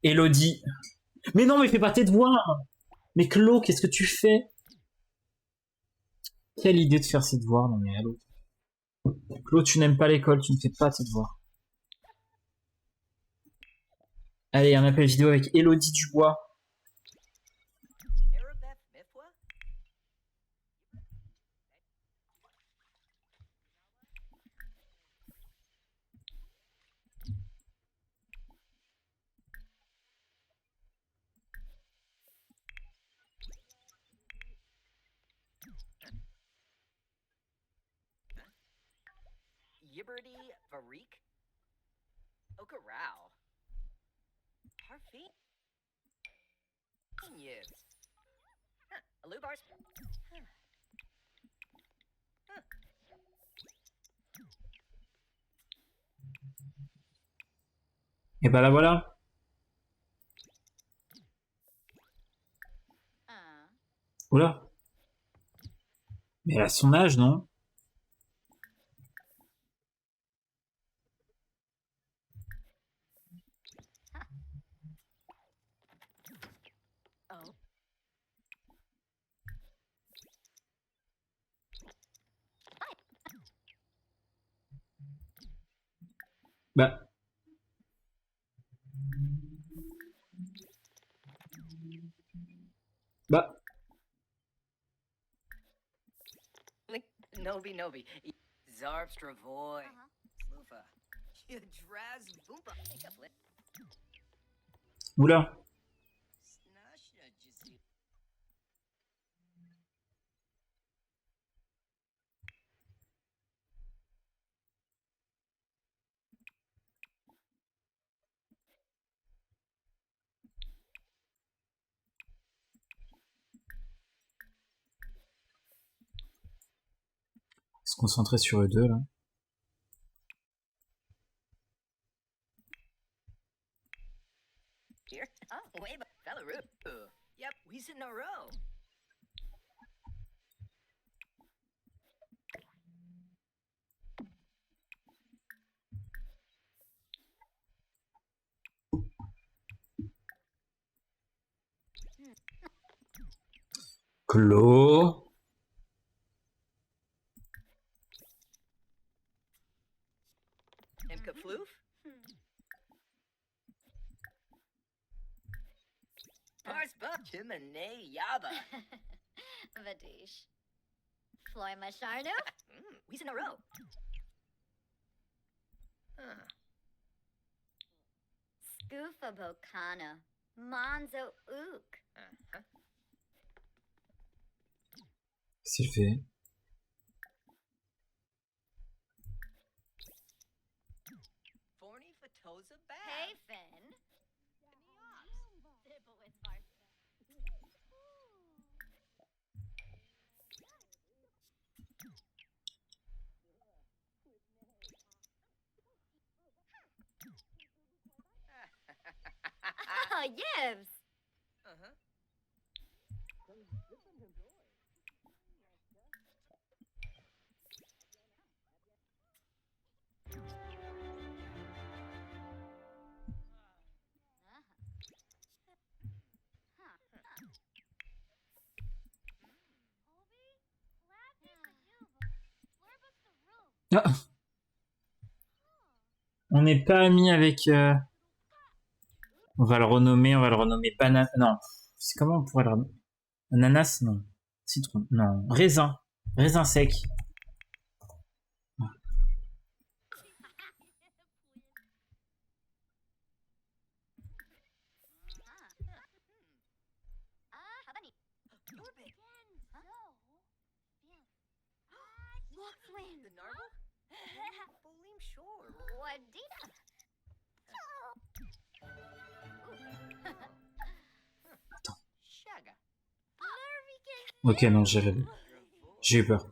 Elodie. Mais non, mais fais pas tes devoirs. Mais Claude, qu'est-ce que tu fais? Quelle idée de faire ses devoirs. Non mais allô. Claude, tu n'aimes pas l'école, tu ne fais pas tes devoirs. Allez, un appel vidéo avec Elodie Dubois. Arabeth Mifwa? Yibberty Varik? Okarao. Harfi? Yibs. Alubars? Et bah la voilà. Oula. Mais elle a son âge, non? Oh. Bah. Bah. Nobi. Zarvstravoy. Sloofa. Yadraz Boompa. Oula. Snasha Jisi. Se concentrer sur eux deux, là. Here. Oh, way back. Belaroo. Yep, we sit in a row. Clos. Imka Floof? Pars Buck. Chimene Yaba. Vadish. Floy Masharnu? We sit in a row. Huh. Scoofa Bocana. Monzo Ook. Uh-huh. Qu'est-ce qu'il fait? Forny Fatoza Bad. Hey, Finn. Oh, Yibs. Uh-huh. Ah. On n'est pas amis avec... On va le renommer banane. Non. C'est comment on pourrait le renommer? Ananas, non. Citron, non. Raisin. Raisin sec. The Narble? Bolim Shore. Wadita. Shaga. Ok, non, j'ai eu peur.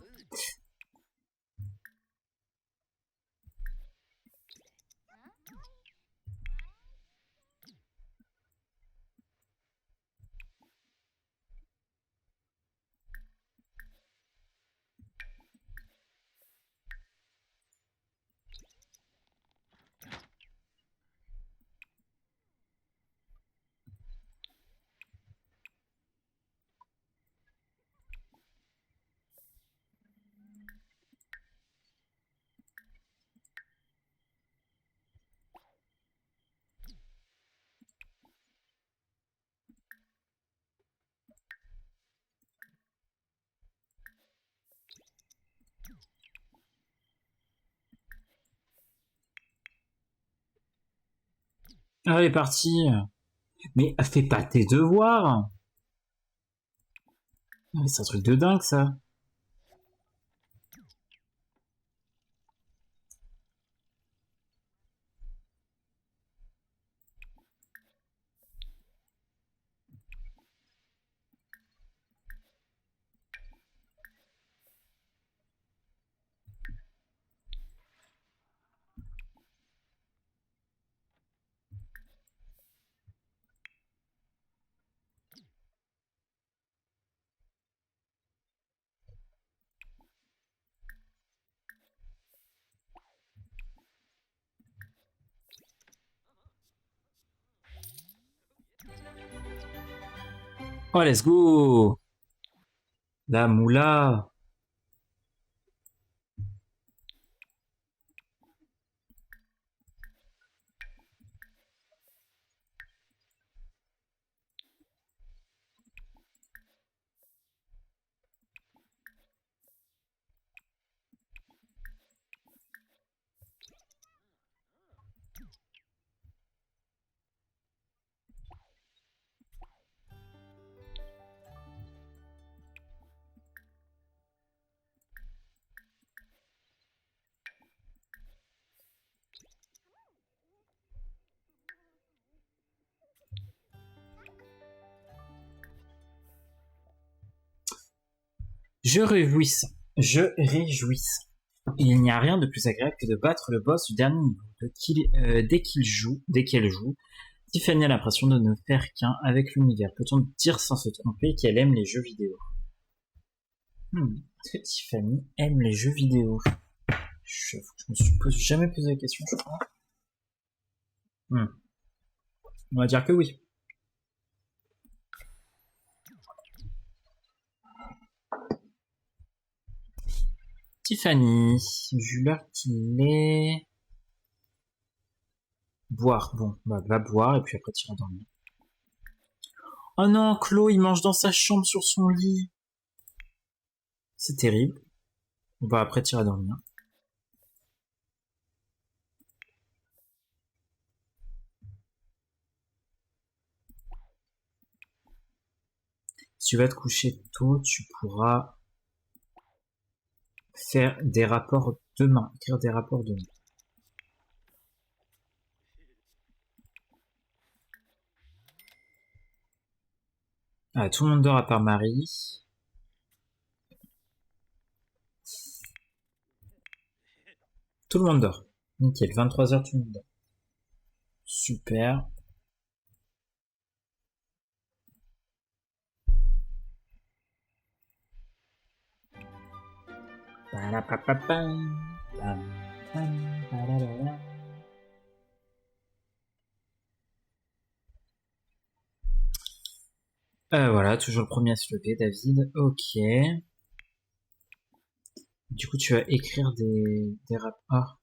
Ah, elle est partie. Mais fais pas tes devoirs. C'est un truc de dingue, ça. Oh, let's go! La moula! Je réjouisse. Je réjouisse. Il n'y a rien de plus agréable que de battre le boss du dernier niveau. Dès qu'elle joue, Tiffany a l'impression de ne faire qu'un avec l'univers. Peut-on dire sans se tromper qu'elle aime les jeux vidéo? Est-ce que Tiffany aime les jeux vidéo? Je me suis jamais posé la question, je crois. On va dire que oui. Tiffany, vu l'heure qu'il est... Boire, bon, bah, va boire et puis après tu vas dormir. Oh non, Chloé, il mange dans sa chambre sur son lit. C'est terrible. Bah après tu vas dormir. Si tu vas te coucher tôt, tu pourras faire des rapports demain, écrire des rapports demain. Ah, tout le monde dort à part Marie. Tout le monde dort. Nickel, 23h, tout le monde dort. Super. Voilà, toujours le premier à se lever, David. Ok. Du coup, tu vas écrire des rapports.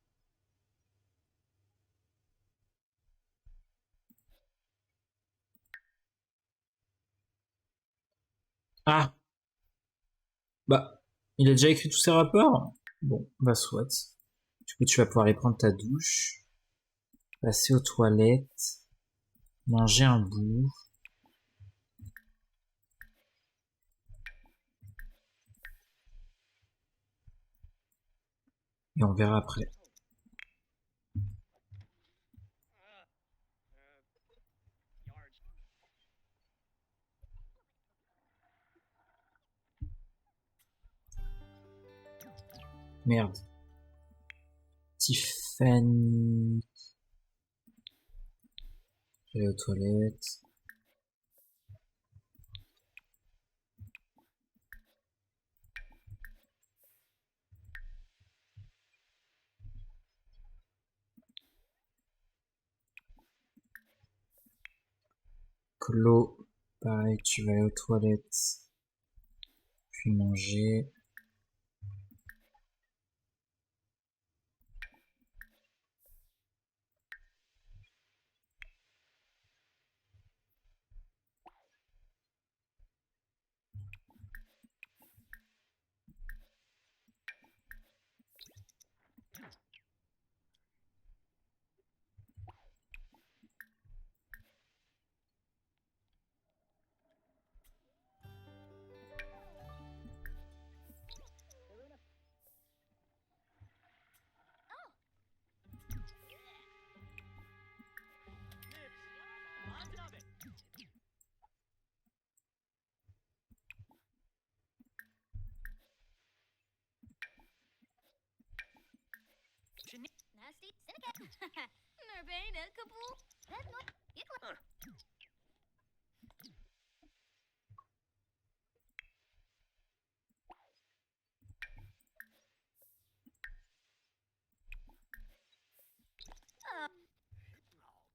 Ah, bah, il a déjà écrit tous ses rapports. Bon, bah soit. Du coup, tu vas pouvoir aller prendre ta douche, passer aux toilettes, manger un bout. Et on verra après. Merde. Tiffany. Je vais aux toilettes. Clo, pareil, tu vas aller aux toilettes. Puis manger. Nasty Syndicate. Nervena Kabul.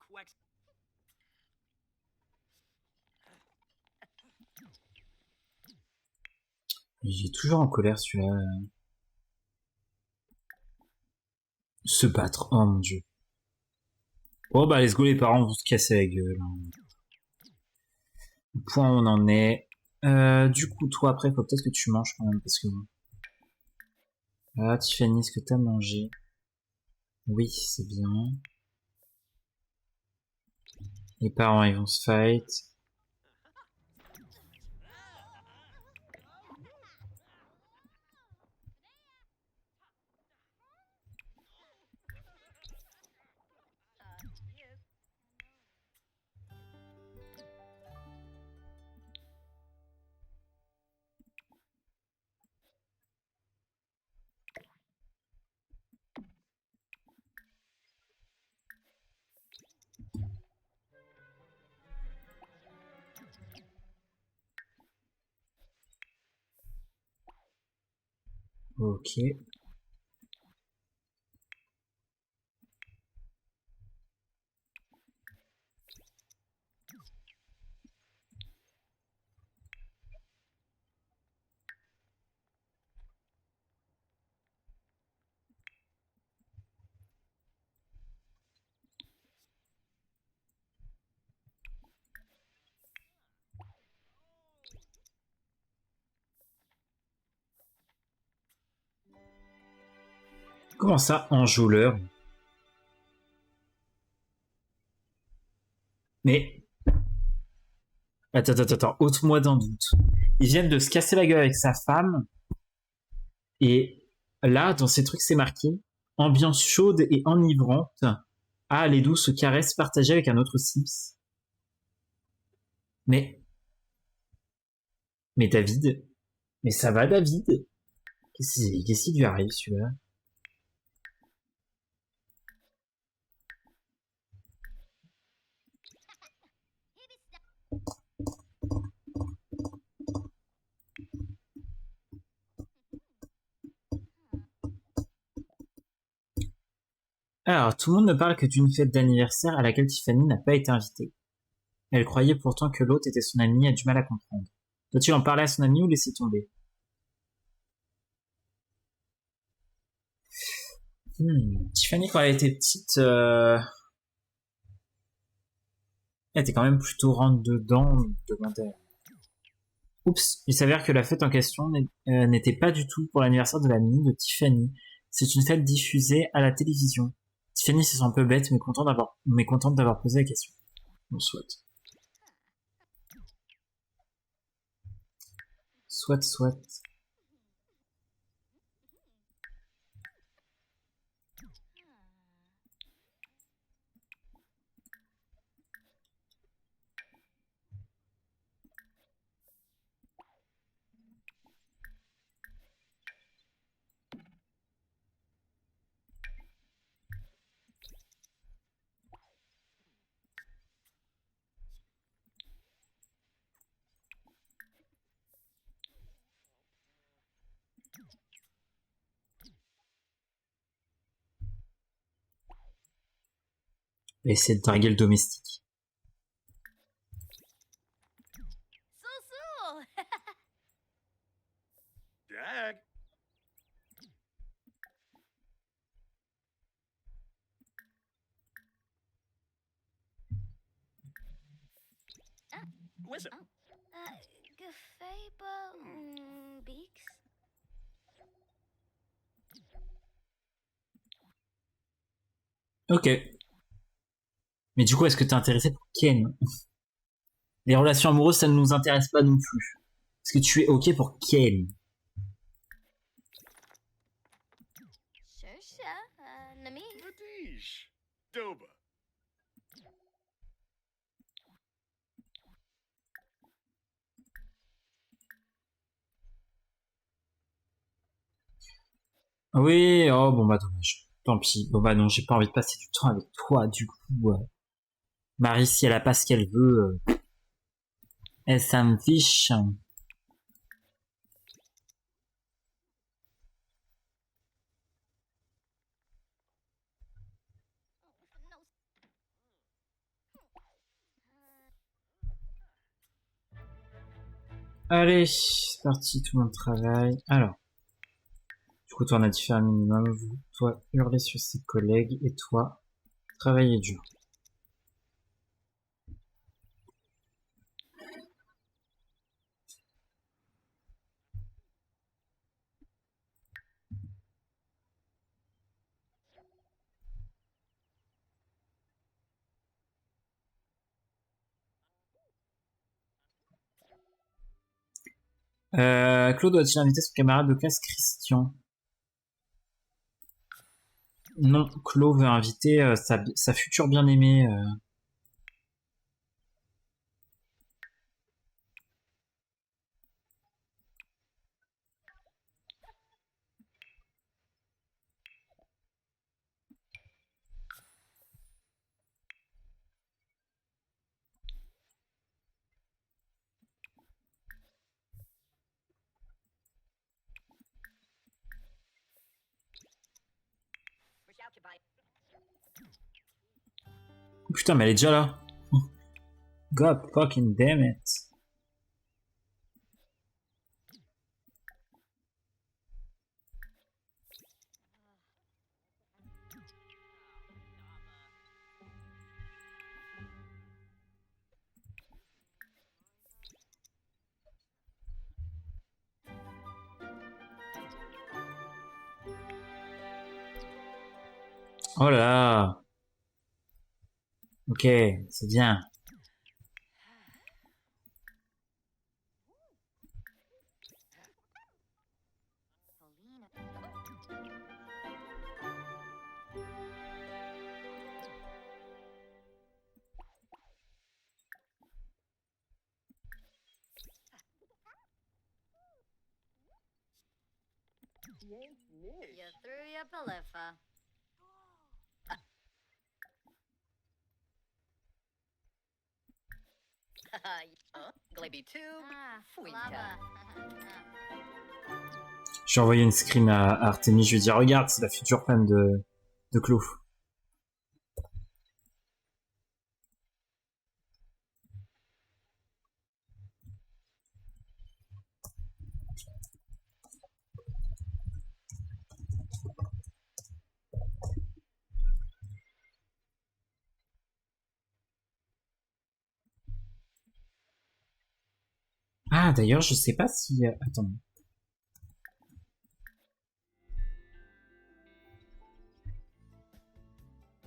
Quacks. Il est toujours en colère celui-là. Se battre, oh mon dieu. Oh bah let's go, les parents vont se casser la gueule. Au point où on en est. Du coup, toi après, faut peut-être que tu manges quand même, parce que bon. Ah, Tiffany, est-ce que t'as mangé? Oui, c'est bien. Les parents, ils vont se fight. Yes. Ok. Comment ça, enjôleur? Mais... Attends, ôte-moi d'un doute. Ils viennent de se casser la gueule avec sa femme, et là, dans ces trucs, c'est marqué ambiance chaude et enivrante. Ah, les douces caresses partagées avec un autre Sims. Mais, mais David, mais ça va David? Qu'est-ce qui lui arrive celui-là? Alors, tout le monde me parle que d'une fête d'anniversaire à laquelle Tiffany n'a pas été invitée. Elle croyait pourtant que l'autre était son ami et a du mal à comprendre. Doit-il en parler à son ami ou laisser tomber? Tiffany, quand elle était petite, elle était quand même plutôt rentre dedans, demandait. Oups, il s'avère que la fête en question n'était pas du tout pour l'anniversaire de l'ami de Tiffany. C'est une fête diffusée à la télévision. Tiffany se sent un peu bête, mais contente d'avoir posé la question. Bon, soit. Soit. Et essayer de draguer le domestique. So. Dag. Listen. Gefeiba Beaks? Ok. Mais du coup, est-ce que t'es intéressé pour Ken? Les relations amoureuses, ça ne nous intéresse pas non plus. Est-ce que tu es ok pour Ken? Sure, Nami. Vatish. Doba. Oui, oh bon bah dommage. Tant pis. Bon bah non, j'ai pas envie de passer du temps avec toi, du coup. Marie, si elle a pas ce qu'elle veut, elle s'en fiche. No. Allez, c'est parti, tout le monde travaille. Alors, du coup, toi, on a dit faire un minimum. Vous, toi, hurler sur ses collègues. Et toi, travailler dur. Claude a-t-il invité son camarade de classe Christian? Non, Claude veut inviter sa future bien-aimée. Putain, mais elle est déjà là. God fucking damn it. Oh là là. Ok, c'est bien. You threw your Palifa. Glebby 2. Ah, Fuita. lava. J'ai envoyé une screen à Artemis, je lui ai dit regarde, c'est la future femme de Clouf. Ah d'ailleurs, je sais pas si... Attends.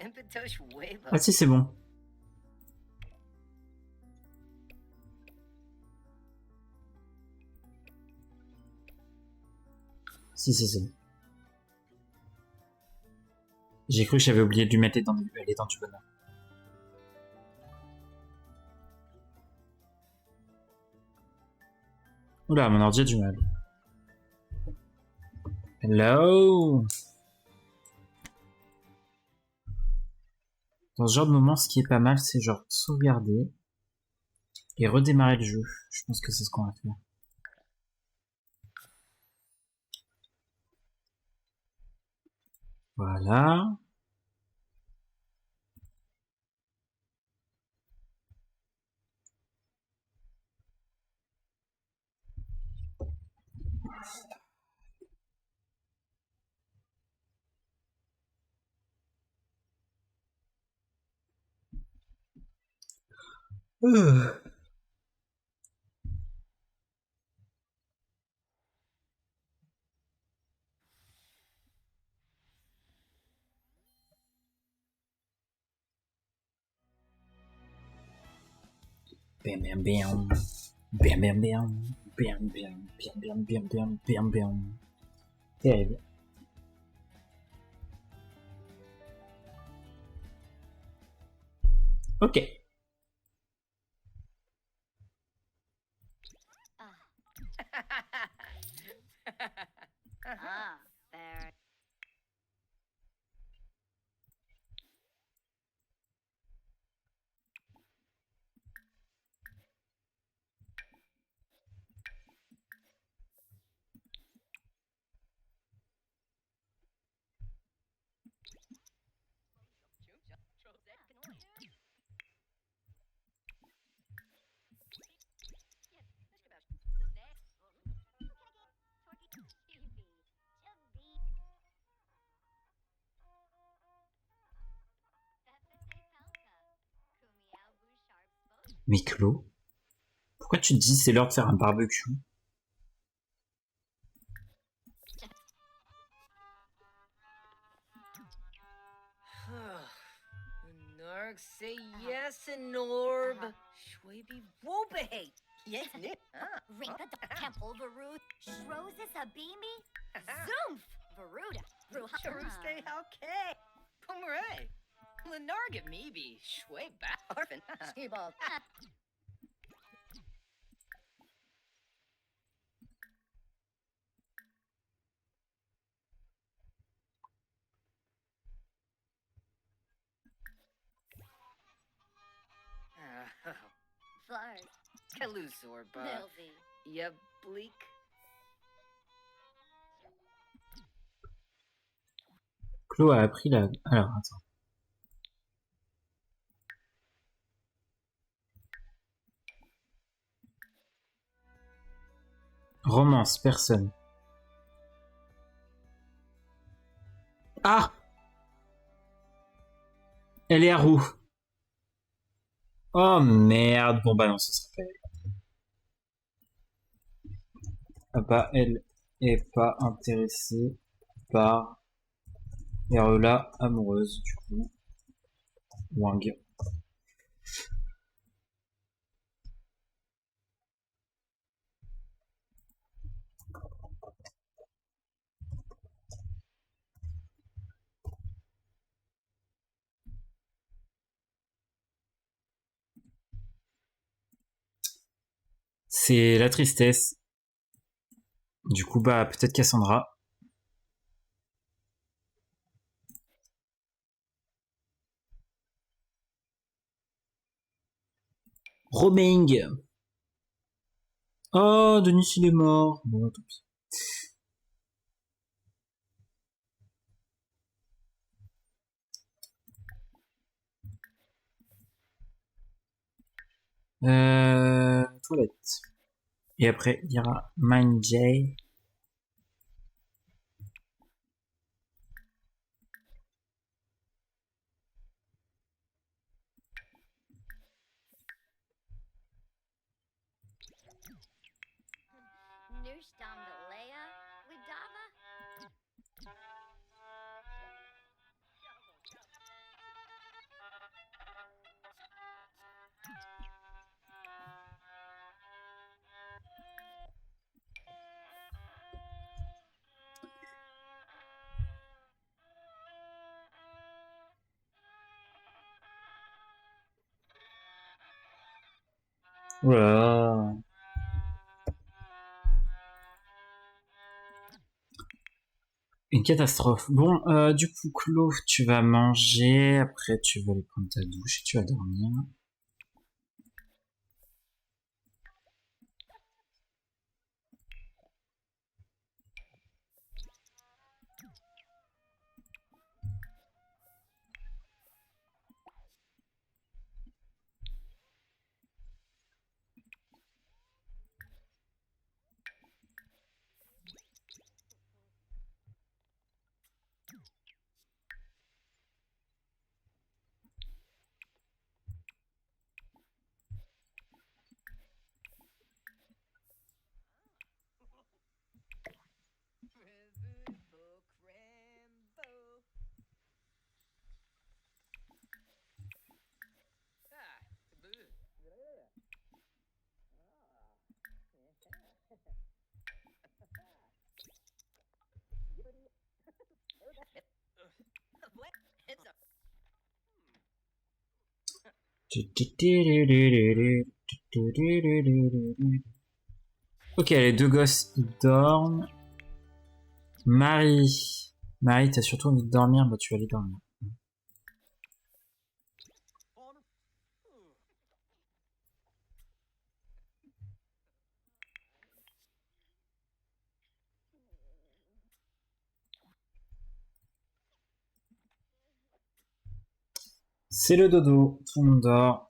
Impetosh Wavo. Ah si, c'est bon. Si, si, c'est bon. J'ai cru que j'avais oublié de lui mettre les dents du bonheur. Oula, mon ordi a du mal. Hello. Dans ce genre de moment, ce qui est pas mal, c'est genre sauvegarder et redémarrer le jeu. Je pense que c'est ce qu'on va faire. Voilà. Bam bam bam. Bam bam bam. Bam bam bam bam bam bam bam. Terrible. Ok. Ah, there. Mais Clo, pourquoi tu te dis c'est l'heure de faire un barbecue? Narg say yes and Norb. Schwaby Wobehate. Yes, Nick. Rinka Temple Varud. Shroses Abimi. Zoomf. Varuda. Charuste okay. Pomeray. Lenarga maybe. Schway back. Orphan. Skiball. Flars. Kaluzorba. Milvy. Ya bleak. Clo a appris la... Alors, attends. Romance, personne. Ah! Elle est à roue. Oh merde. Bon bah non, ce sera pas elle. Ah bah elle est pas intéressée par Erola amoureuse du coup. Wang. C'est la tristesse. Du coup bah peut-être Cassandra. Roaming. Oh, Denis il est mort. Bon, tant pis. Toilette. Et après, il y aura Mind J. Nushtam Galea. Widava. Voilà. Une catastrophe. Bon, du coup, Clo, tu vas manger, après tu vas aller prendre ta douche et tu vas dormir. Ok, les deux gosses, ils dorment. Marie. Marie, t'as surtout envie de dormir, bah tu vas aller dormir. C'est le dodo, tout le monde dort.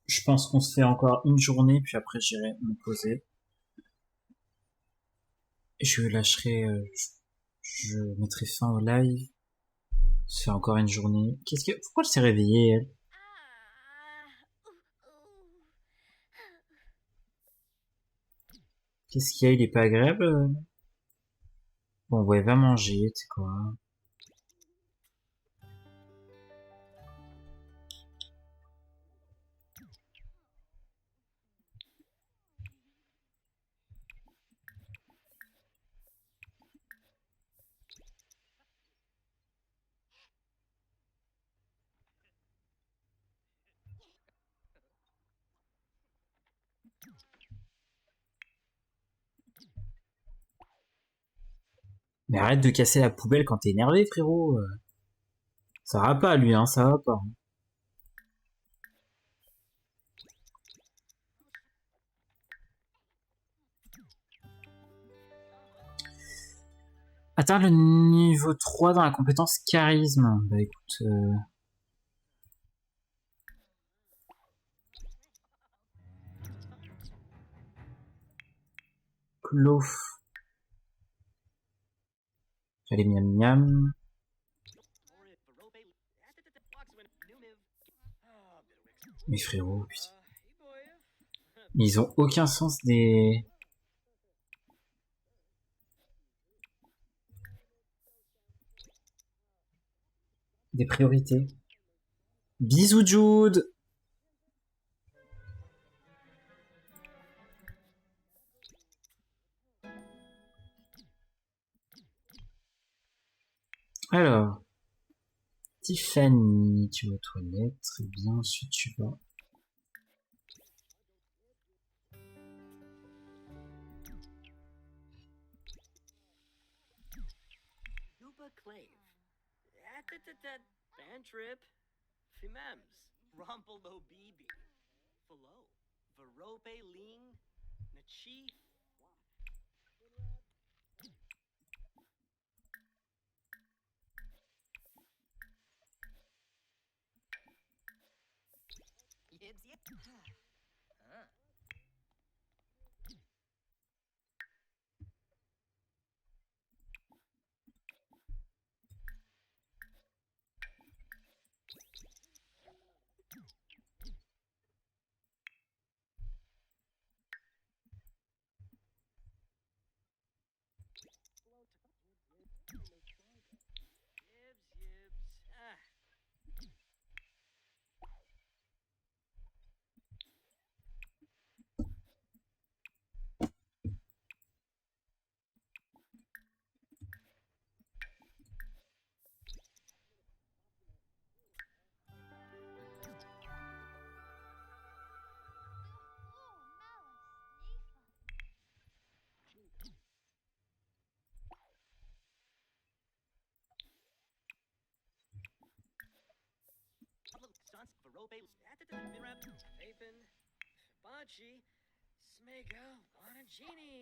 Je pense qu'on se fait encore une journée, puis après j'irai me poser. Je lâcherai, je mettrai fin au live. Ça fait encore une journée. Pourquoi elle s'est réveillée, elle? Qu'est-ce qu'il y a? Il est pas agréable? Bon, ouais, va manger, tu sais quoi. Mais arrête de casser la poubelle quand t'es énervé, frérot. Ça va pas, lui, hein, ça va pas. Atteindre le niveau 3 dans la compétence charisme. Bah écoute... Clof. Allez, miam miam. Mais frérot, putain. Ils ont aucun sens des... des priorités. Bisous Jude. Alors, Tiffany, tu vas aux toilettes, très bien, ensuite tu vas... Yuba Clave. Bantrip. Fimems. Rumple Bibi. Falo. Verope Ling. Nachi. Yibs, yip. Huh. Yibs, yibs. Ah. Stunts, Verope, Vinrep, Vapin, Fibanchi, Smego, Wanagini.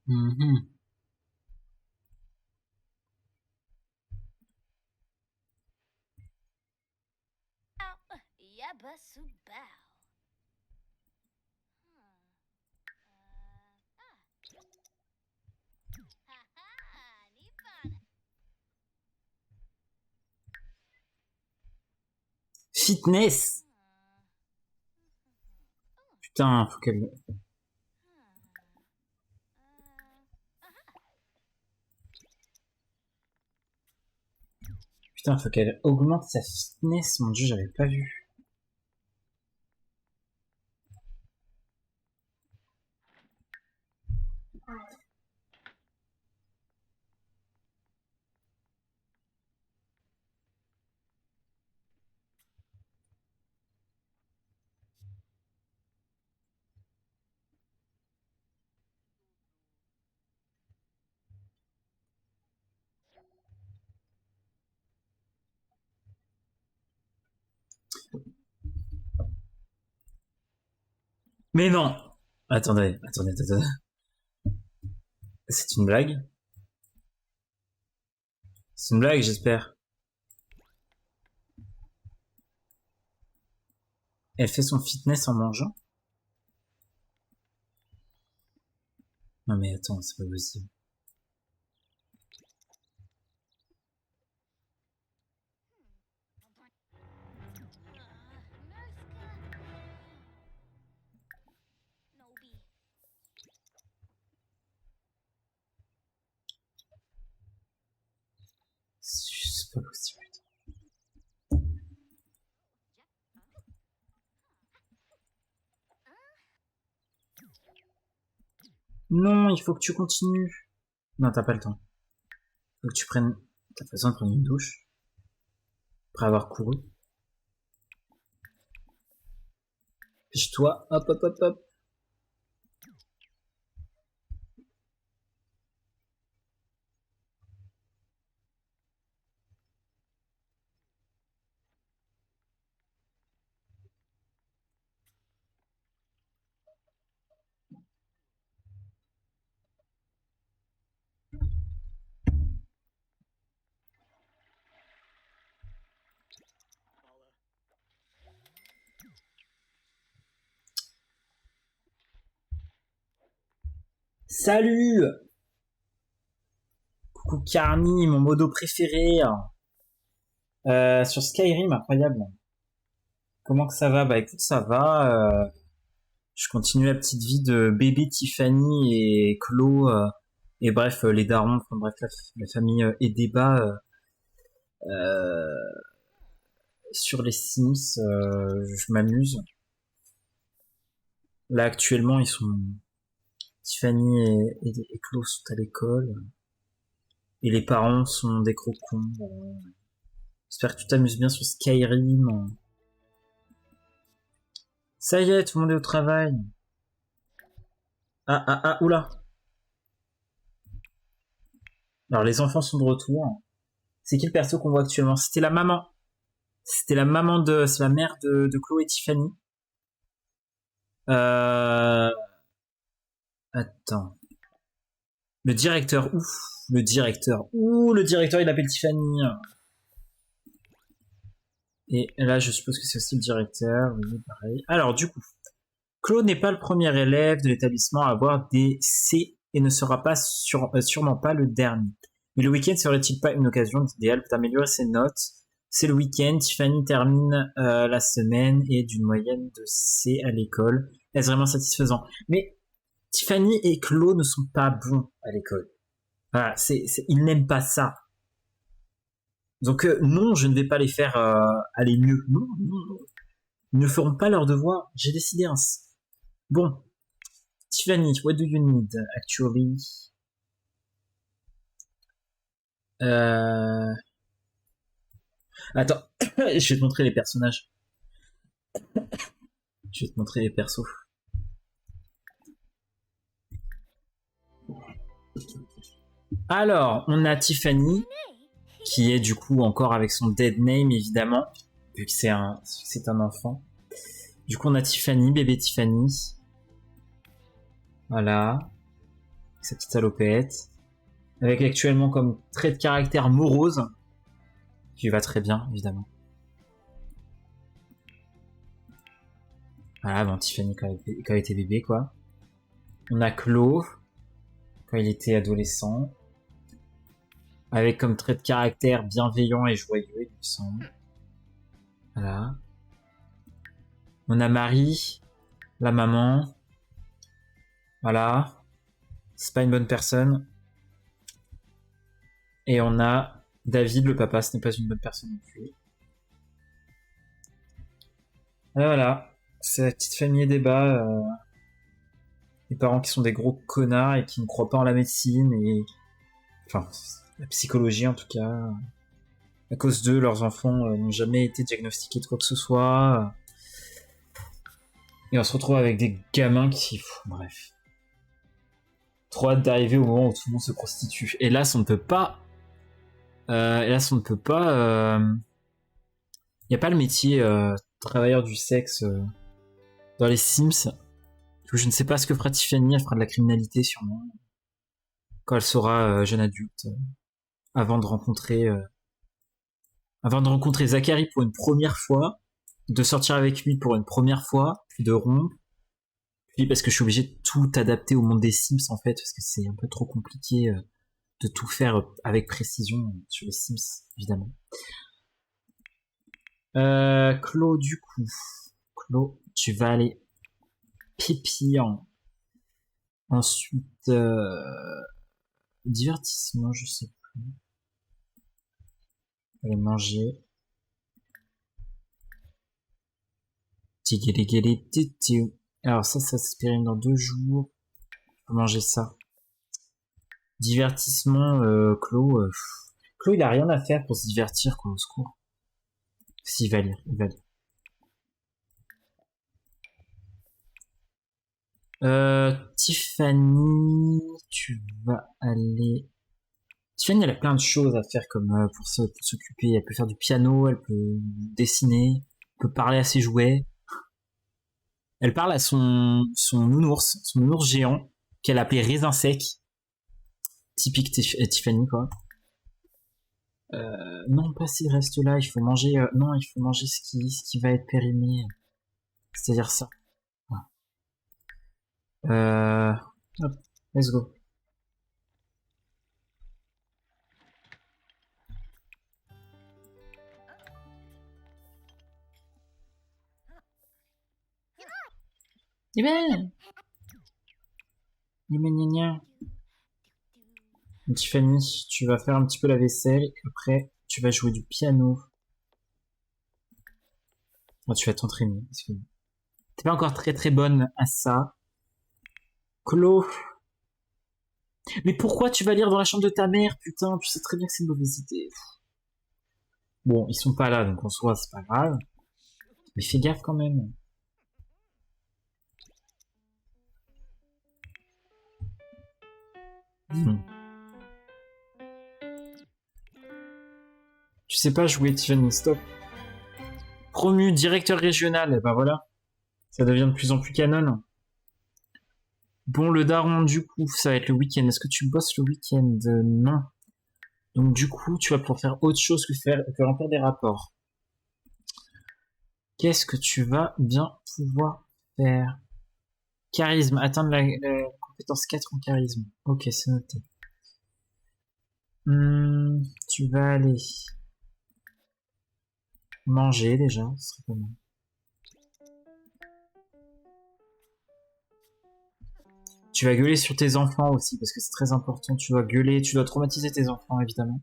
Mhm. Yabba Subao. Fitness. Putain, faut qu'elle... Putain, faut qu'elle augmente sa fitness. Mon dieu, j'avais pas vu. Mais non! Attendez. C'est une blague? C'est une blague, j'espère. Elle fait son fitness en mangeant? Non mais attends, c'est pas possible. Nobi. C'est pas possible. Non, il faut que tu continues. Non, t'as pas le temps. Faut que tu prennes... T'as pas besoin de prendre une douche. Après avoir couru. Fiche-toi. Hop, hop, hop, hop. Salut! Coucou Carmi, mon modo préféré. Sur Skyrim, incroyable. Comment que ça va? Bah écoute, ça va. Je continue la petite vie de bébé Tiffany et Chlo. Et bref, les darons, enfin bref, la famille Edeba sur les Sims. Je m'amuse. Là, actuellement, ils sont... Tiffany et Chlo sont à l'école. Et les parents sont des crocons. J'espère que tu t'amuses bien sur Skyrim. Ça y est, tout le monde est au travail. Oula. Alors, les enfants sont de retour. C'est qui le perso qu'on voit actuellement? C'était la maman. C'est la mère de Chloé et Tiffany. Attends. Le directeur, ouf. Le directeur, il appelle Tiffany. Et là, je suppose que c'est aussi le directeur. Oui, pareil. Alors, du coup, Claude n'est pas le premier élève de l'établissement à avoir des C et ne sera pas sûrement pas le dernier. Mais le week-end serait-il pas une occasion idéale d'améliorer ses notes? C'est le week-end, Tiffany termine la semaine et d'une moyenne de C à l'école. Est-ce vraiment satisfaisant? Mais Tiffany et Claude ne sont pas bons à l'école. Voilà, ils n'aiment pas ça. Donc non, je ne vais pas les faire aller mieux. Non. Ils ne feront pas leur devoir. J'ai décidé ainsi. Bon. Tiffany, what do you need, actually? Attends, je vais te montrer les personnages. Je vais te montrer les persos. Alors, on a Tiffany, qui est du coup encore avec son dead name, évidemment, vu que c'est un enfant. Du coup, on a Tiffany, bébé Tiffany. Voilà. Sa petite salopette. Avec actuellement comme trait de caractère morose. Qui va très bien, évidemment. Voilà, bon, Tiffany quand elle était bébé, quoi. On a Chloe, quand il était adolescent. Avec comme trait de caractère bienveillant et joyeux, il me semble. Voilà. On a Marie, la maman. Voilà. C'est pas une bonne personne. Et on a David, le papa, ce n'est pas une bonne personne non plus. Et voilà, c'est la petite famille débat. Les parents qui sont des gros connards et qui ne croient pas en la médecine et... Enfin, la psychologie en tout cas. À cause d'eux, leurs enfants n'ont jamais été diagnostiqués de quoi que ce soit. Et on se retrouve avec des gamins qui... bref. Trop hâte d'arriver au moment où tout le monde se prostitue. Hélas, on ne peut pas... hélas, on ne peut pas... Il n'y a pas le métier travailleur du sexe dans les Sims. Je ne sais pas ce que fera Tiffany, elle fera de la criminalité sûrement. Quand elle sera jeune adulte. Avant de rencontrer Zachary pour une première fois, de sortir avec lui pour une première fois, puis de rompre. Puis parce que je suis obligé de tout adapter au monde des Sims en fait, parce que c'est un peu trop compliqué de tout faire avec précision sur les Sims, évidemment. Claude, du coup. Claude, tu vas aller pépillant. Ensuite, divertissement, je sais plus. Aller manger. Alors ça se périme dans 2 jours. Faut manger ça. Divertissement, Claude. Claude, il a rien à faire pour se divertir, quoi, au secours. S'il va lire, il va lire. Tiffany, tu vas aller... Tiffany, elle a plein de choses à faire comme pour s'occuper. Elle peut faire du piano, elle peut dessiner, elle peut parler à ses jouets. Elle parle à son nounours géant, qu'elle appelait raisin sec. Typique Tiffany, quoi. Non, pas s'il reste là, il faut manger... non, il faut manger ce qui va être périmé. C'est-à-dire ça. Hop, let's go. Eh ben, Tiffany, tu vas faire un petit peu la vaisselle et après tu vas jouer du piano. Oh, tu vas t'entraîner. T'es pas encore très très bonne à ça. Clo. Mais pourquoi tu vas lire dans la chambre de ta mère, putain? Tu sais très bien que c'est une mauvaise idée. Bon, ils sont pas là, donc en soi, c'est pas grave. Mais fais gaffe quand même. Tu sais pas jouer, Tiffany, stop. Promu directeur régional, et ben voilà. Ça devient de plus en plus canon. Bon, le daron, du coup, ça va être le week-end. Est-ce que tu bosses le week-end? Non. Donc du coup, tu vas pouvoir faire autre chose que remplir des rapports. Qu'est-ce que tu vas bien pouvoir faire? Charisme, atteindre la compétence 4 en charisme. Ok, c'est noté. Tu vas aller manger déjà, ce serait pas mal. Tu vas gueuler sur tes enfants aussi, parce que c'est très important. Tu dois gueuler, tu dois traumatiser tes enfants, évidemment.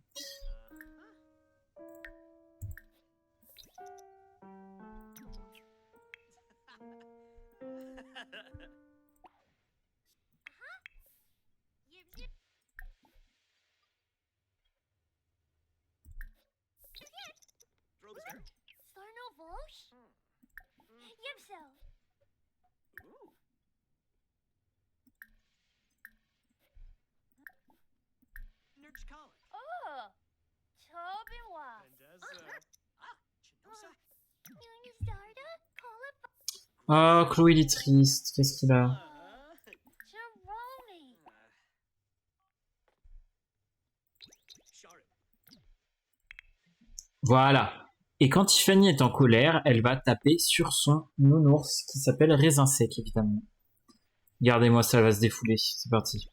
Oh, Chloé, il est triste. Qu'est-ce qu'il a? Voilà. Et quand Tiffany est en colère, elle va taper sur son nounours qui s'appelle Raisin Sec, évidemment. Regardez-moi, ça va se défouler. C'est parti.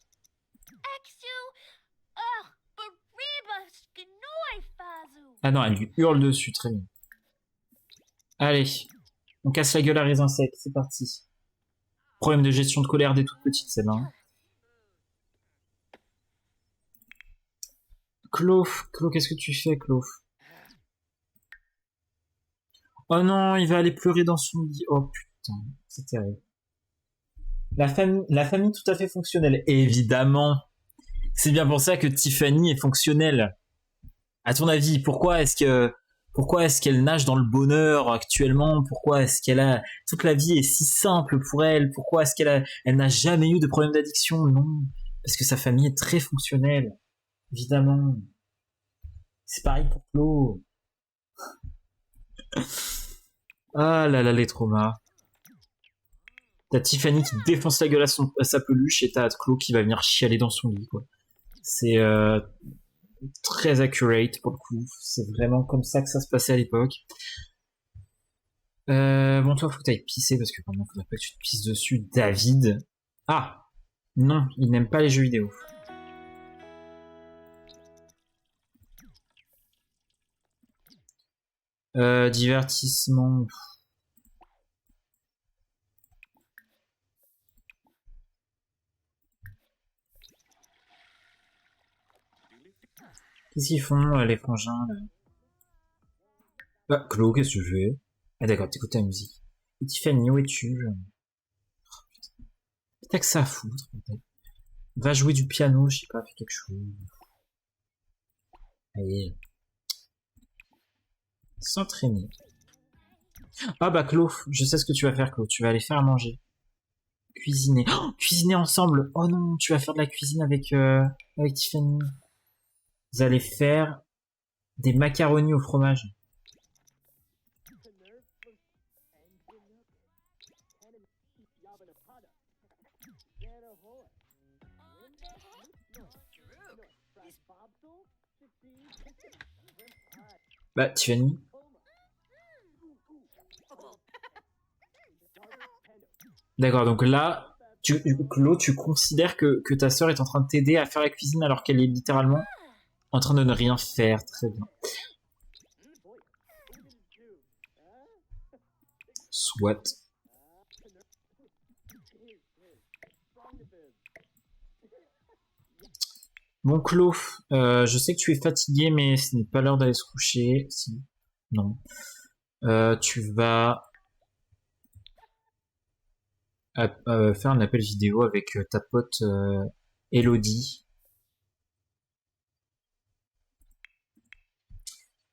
Ah non, elle lui hurle dessus, très bien. Allez, on casse la gueule à Raisin Sec, c'est parti. Problème de gestion de colère des toutes petites, celle-là. Hein. Clof, qu'est-ce que tu fais, Clof? Oh non, il va aller pleurer dans son lit. Oh putain, c'est terrible. La famille tout à fait fonctionnelle. Évidemment. C'est bien pour ça que Tiffany est fonctionnelle. À ton avis, pourquoi est-ce qu'elle nage dans le bonheur actuellement? Pourquoi est-ce qu'elle a toute la vie est si simple pour elle? Pourquoi est-ce elle n'a jamais eu de problème d'addiction? Non, parce que sa famille est très fonctionnelle. Évidemment. C'est pareil pour Flo. Ah là là, les traumas. T'as Tiffany qui défonce la gueule à sa peluche et t'as Claude qui va venir chialer dans son lit, quoi. C'est très accurate pour le coup. C'est vraiment comme ça que ça se passait à l'époque. Bon, toi, faut que t'ailles pisser parce que vraiment, faudrait pas que tu te pisses dessus. David. Ah! Non, il n'aime pas les jeux vidéo. Divertissement. Qu'est-ce qu'ils font, les frangins, là? Bah, Chloé, qu'est-ce que tu fais? Ah d'accord, t'écoutes ta musique. Et Tiffany, où es-tu? Oh, putain. T'as que ça à foutre, peut-être. Va jouer du piano, je sais pas, fais quelque chose. Allez. S'entraîner. Ah bah Chloé, je sais ce que tu vas faire, Chloé. Tu vas aller faire à manger. Cuisiner. Oh, cuisiner ensemble. Oh non, tu vas faire de la cuisine avec Tiffany. Vous allez faire des macaronis au fromage. Bah, Tiffany. D'accord, donc là, Claude, tu considères que ta sœur est en train de t'aider à faire la cuisine alors qu'elle est littéralement en train de ne rien faire. Très bien. Soit. Bon, Claude, je sais que tu es fatigué, mais ce n'est pas l'heure d'aller se coucher. Si. Non. Tu vas faire un appel vidéo avec ta pote Elodie.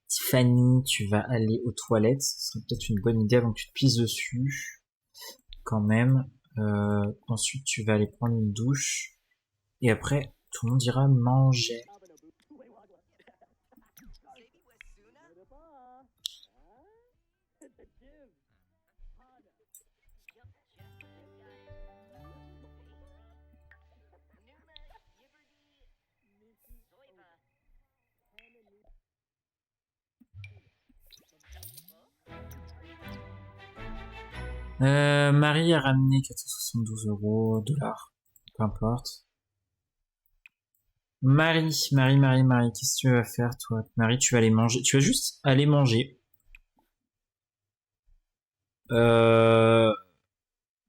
Tiffany, tu vas aller aux toilettes. Ce serait peut-être une bonne idée avant que tu te pisses dessus. Quand même. Ensuite, tu vas aller prendre une douche. Et après, tout le monde ira manger. Marie a ramené 472 €, dollars, peu importe. Marie, qu'est-ce que tu vas faire, toi? Marie, tu vas aller manger. Tu vas juste aller manger.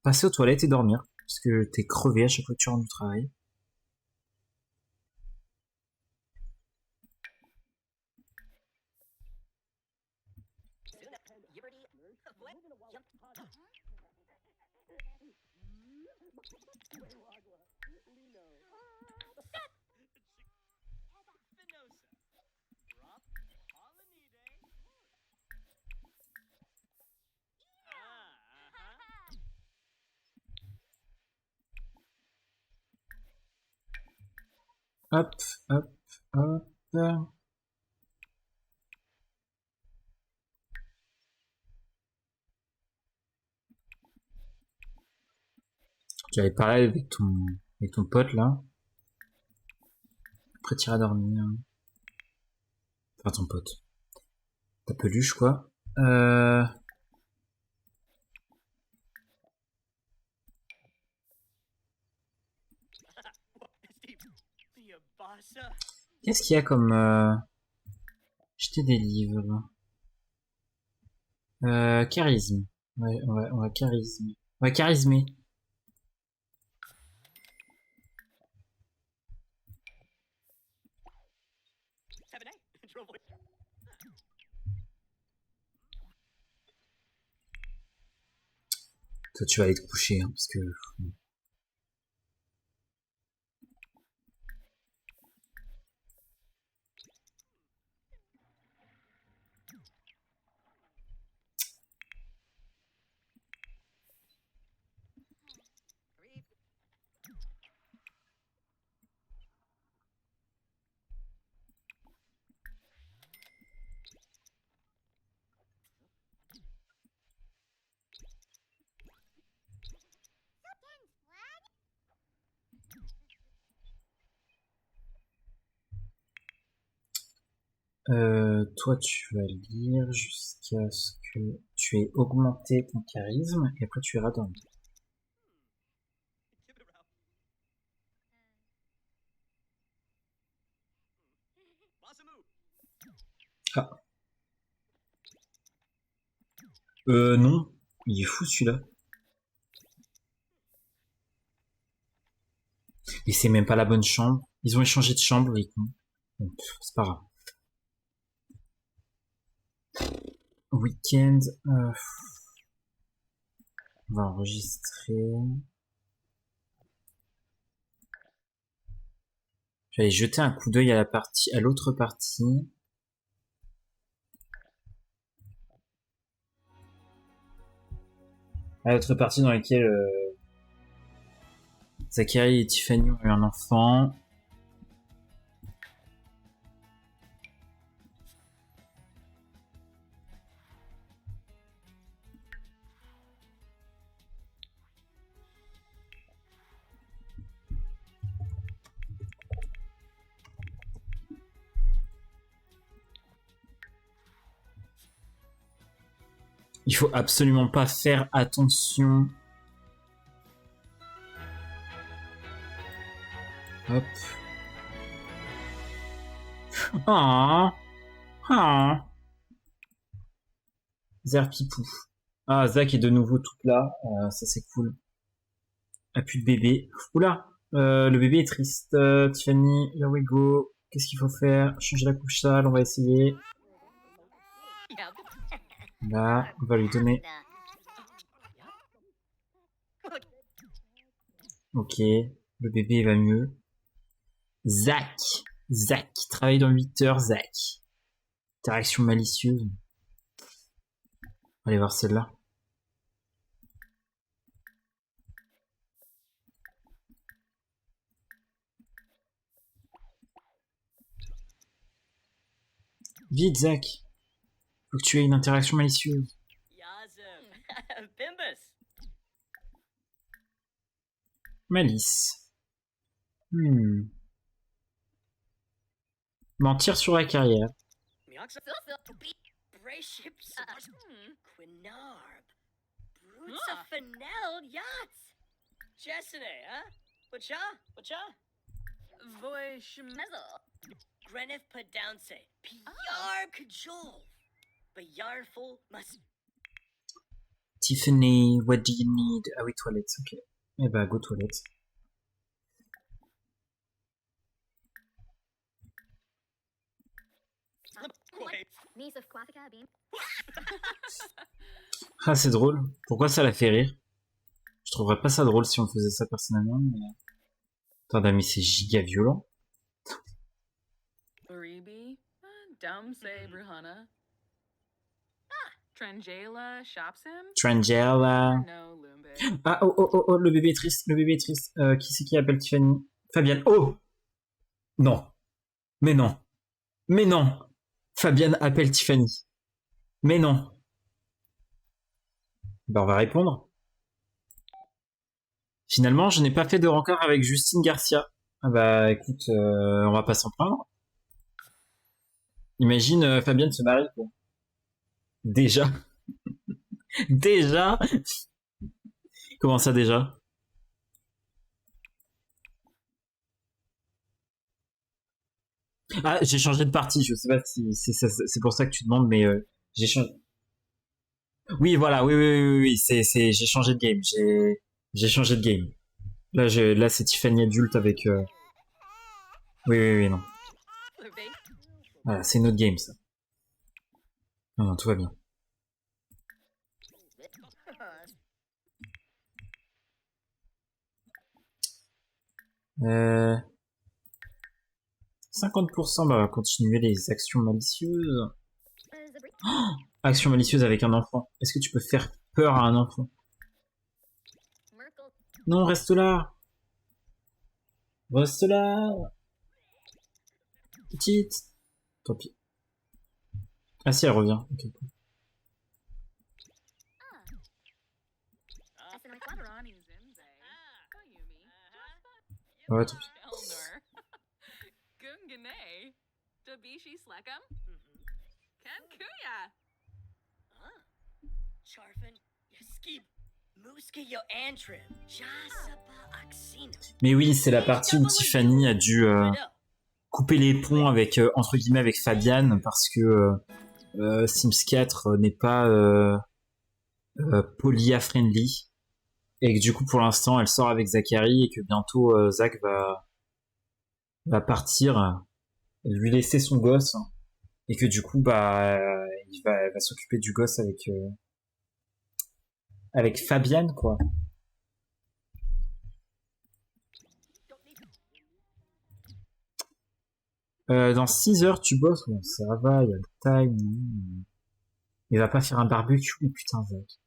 Passer aux toilettes et dormir. Parce que t'es crevé à chaque fois que tu rentres du travail. Hop, hop, hop. J'avais parlé avec ton pote là. Après t'iras dormir. Enfin ton pote. Ta peluche quoi. Qu'est-ce qu'il y a comme jeter des livres. Charisme. Ouais, on va charisme. On va charismer. Toi, tu vas aller te coucher, hein, parce que... Toi, tu vas lire jusqu'à ce que tu aies augmenté ton charisme, et après tu iras dormir. Ah. Non. Il est fou, celui-là. Et c'est même pas la bonne chambre. Ils ont échangé de chambre, les cons. Bon, c'est pas grave. Week-end. On va enregistrer. J'allais jeter un coup d'œil à l'autre partie. À l'autre partie dans laquelle Zachary et Tiffany ont eu un enfant. Il faut absolument pas faire attention. Hop. Ah. Ah. Zerpipou. Ah, Zach est de nouveau toute là. Ça c'est cool. Ah, plus de bébé. Oula. Le bébé est triste. Tiffany, here we go. Qu'est-ce qu'il faut faire? Changer la couche sale, on va essayer. Là, on va lui donner. Ok, le bébé va mieux. Zach, qui travaille dans 8 heures, Zach. Interaction malicieuse. On va aller voir celle-là. Vite, Zach. Faut que tu aies une interaction malicieuse. Malice. Mentir sur la carrière. Greneth Padounce, Piyar Kajol, Bayarful must. Tiffany, what do you need? Ah oui, toilettes, ok. Eh bah, go toilettes. Ah, c'est drôle. Pourquoi ça la fait rire? Je trouverais pas ça drôle si on faisait ça personnellement, mais... Attends, mais c'est giga violent. Trangela. Ah, oh, le bébé est triste, qui c'est qui appelle Tiffany? Fabienne. Oh! Non. Mais non. Fabienne appelle Tiffany. Mais non. Bah, on va répondre. Finalement, je n'ai pas fait de rencard avec Justine Garcia. Ah bah, écoute, on va pas s'en prendre. Imagine Fabienne se marie, quoi. Déjà. Déjà. Comment ça, déjà? Ah, j'ai changé de partie. Je sais pas si c'est pour ça que tu demandes, mais j'ai changé. Oui, voilà, oui, j'ai changé de game. J'ai changé de game. Là, c'est Tiffany adulte avec. Oui, non. Voilà, c'est notre game, ça. Non, tout va bien. Euh, 50%, bah, on va continuer les actions malicieuses. Action malicieuse avec un enfant. Est-ce que tu peux faire peur à un enfant? Non, reste là. Reste là. Petite. Tant pis. Ah si, elle revient. Ok, cool. Ouais, tant pis. Charfin, Yaskib, Muska yo Antrim, Jasapa Oxino. Mais oui, c'est la partie où Tiffany a dû couper les ponts avec, entre guillemets, avec Fabian parce que Sims 4 n'est pas polia-friendly. Et que du coup, pour l'instant, elle sort avec Zachary et que bientôt, Zach va partir, lui laisser son gosse. Et que du coup, bah, elle va s'occuper du gosse avec Fabian, quoi. Dans 6 heures, tu bosses? Bon, ça va, il y a le time. Il va pas faire un barbecue, putain, Zach.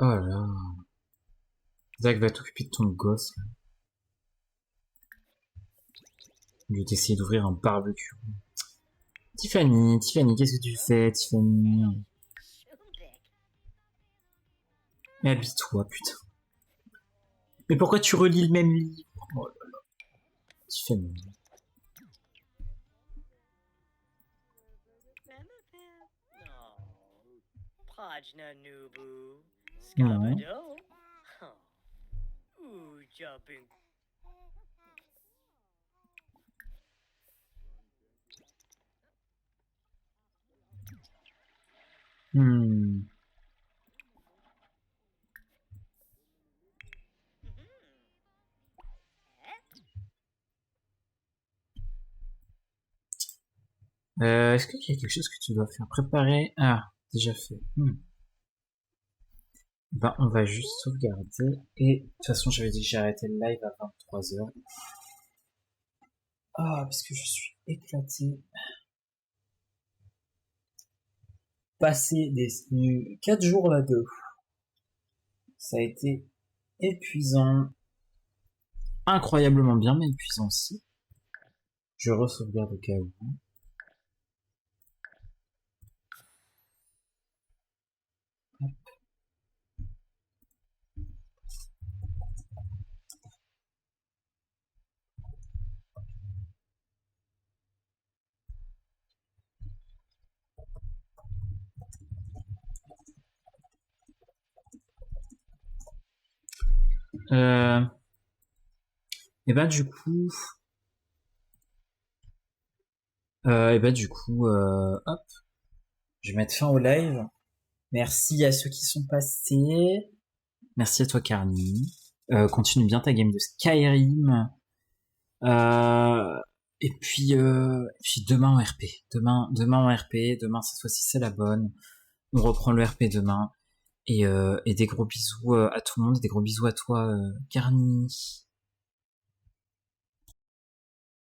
Oh là. Zach va t'occuper de ton gosse, là. Je vais t'essayer d'ouvrir un barbecue. Tiffany, qu'est-ce que tu fais, Tiffany? Mais habille-toi, putain. Mais pourquoi tu relis le même livre? Oh là là. Tiffany. Pajna Nubu, Non. Scabado. Ooh, jumping. Est-ce qu'il y a quelque chose que tu dois faire? Préparer? Ah, déjà fait. Ben, on va juste sauvegarder. Et de toute façon, j'avais dit que j'ai arrêté le live à 23h. Ah, parce que je suis éclaté. Passer des 4 jours là-dedans. Ça a été épuisant. Incroyablement bien, mais épuisant aussi. Je re-sauvegarde au cas où. Et bah du coup, hop, je vais mettre fin au live. Merci à ceux qui sont passés. Merci à toi, Carny. Continue bien ta game de Skyrim. Et puis demain en RP. Demain en RP. Demain, cette fois-ci, c'est la bonne. On reprend le RP demain. Et des gros bisous à tout le monde. Des gros bisous à toi, Carny.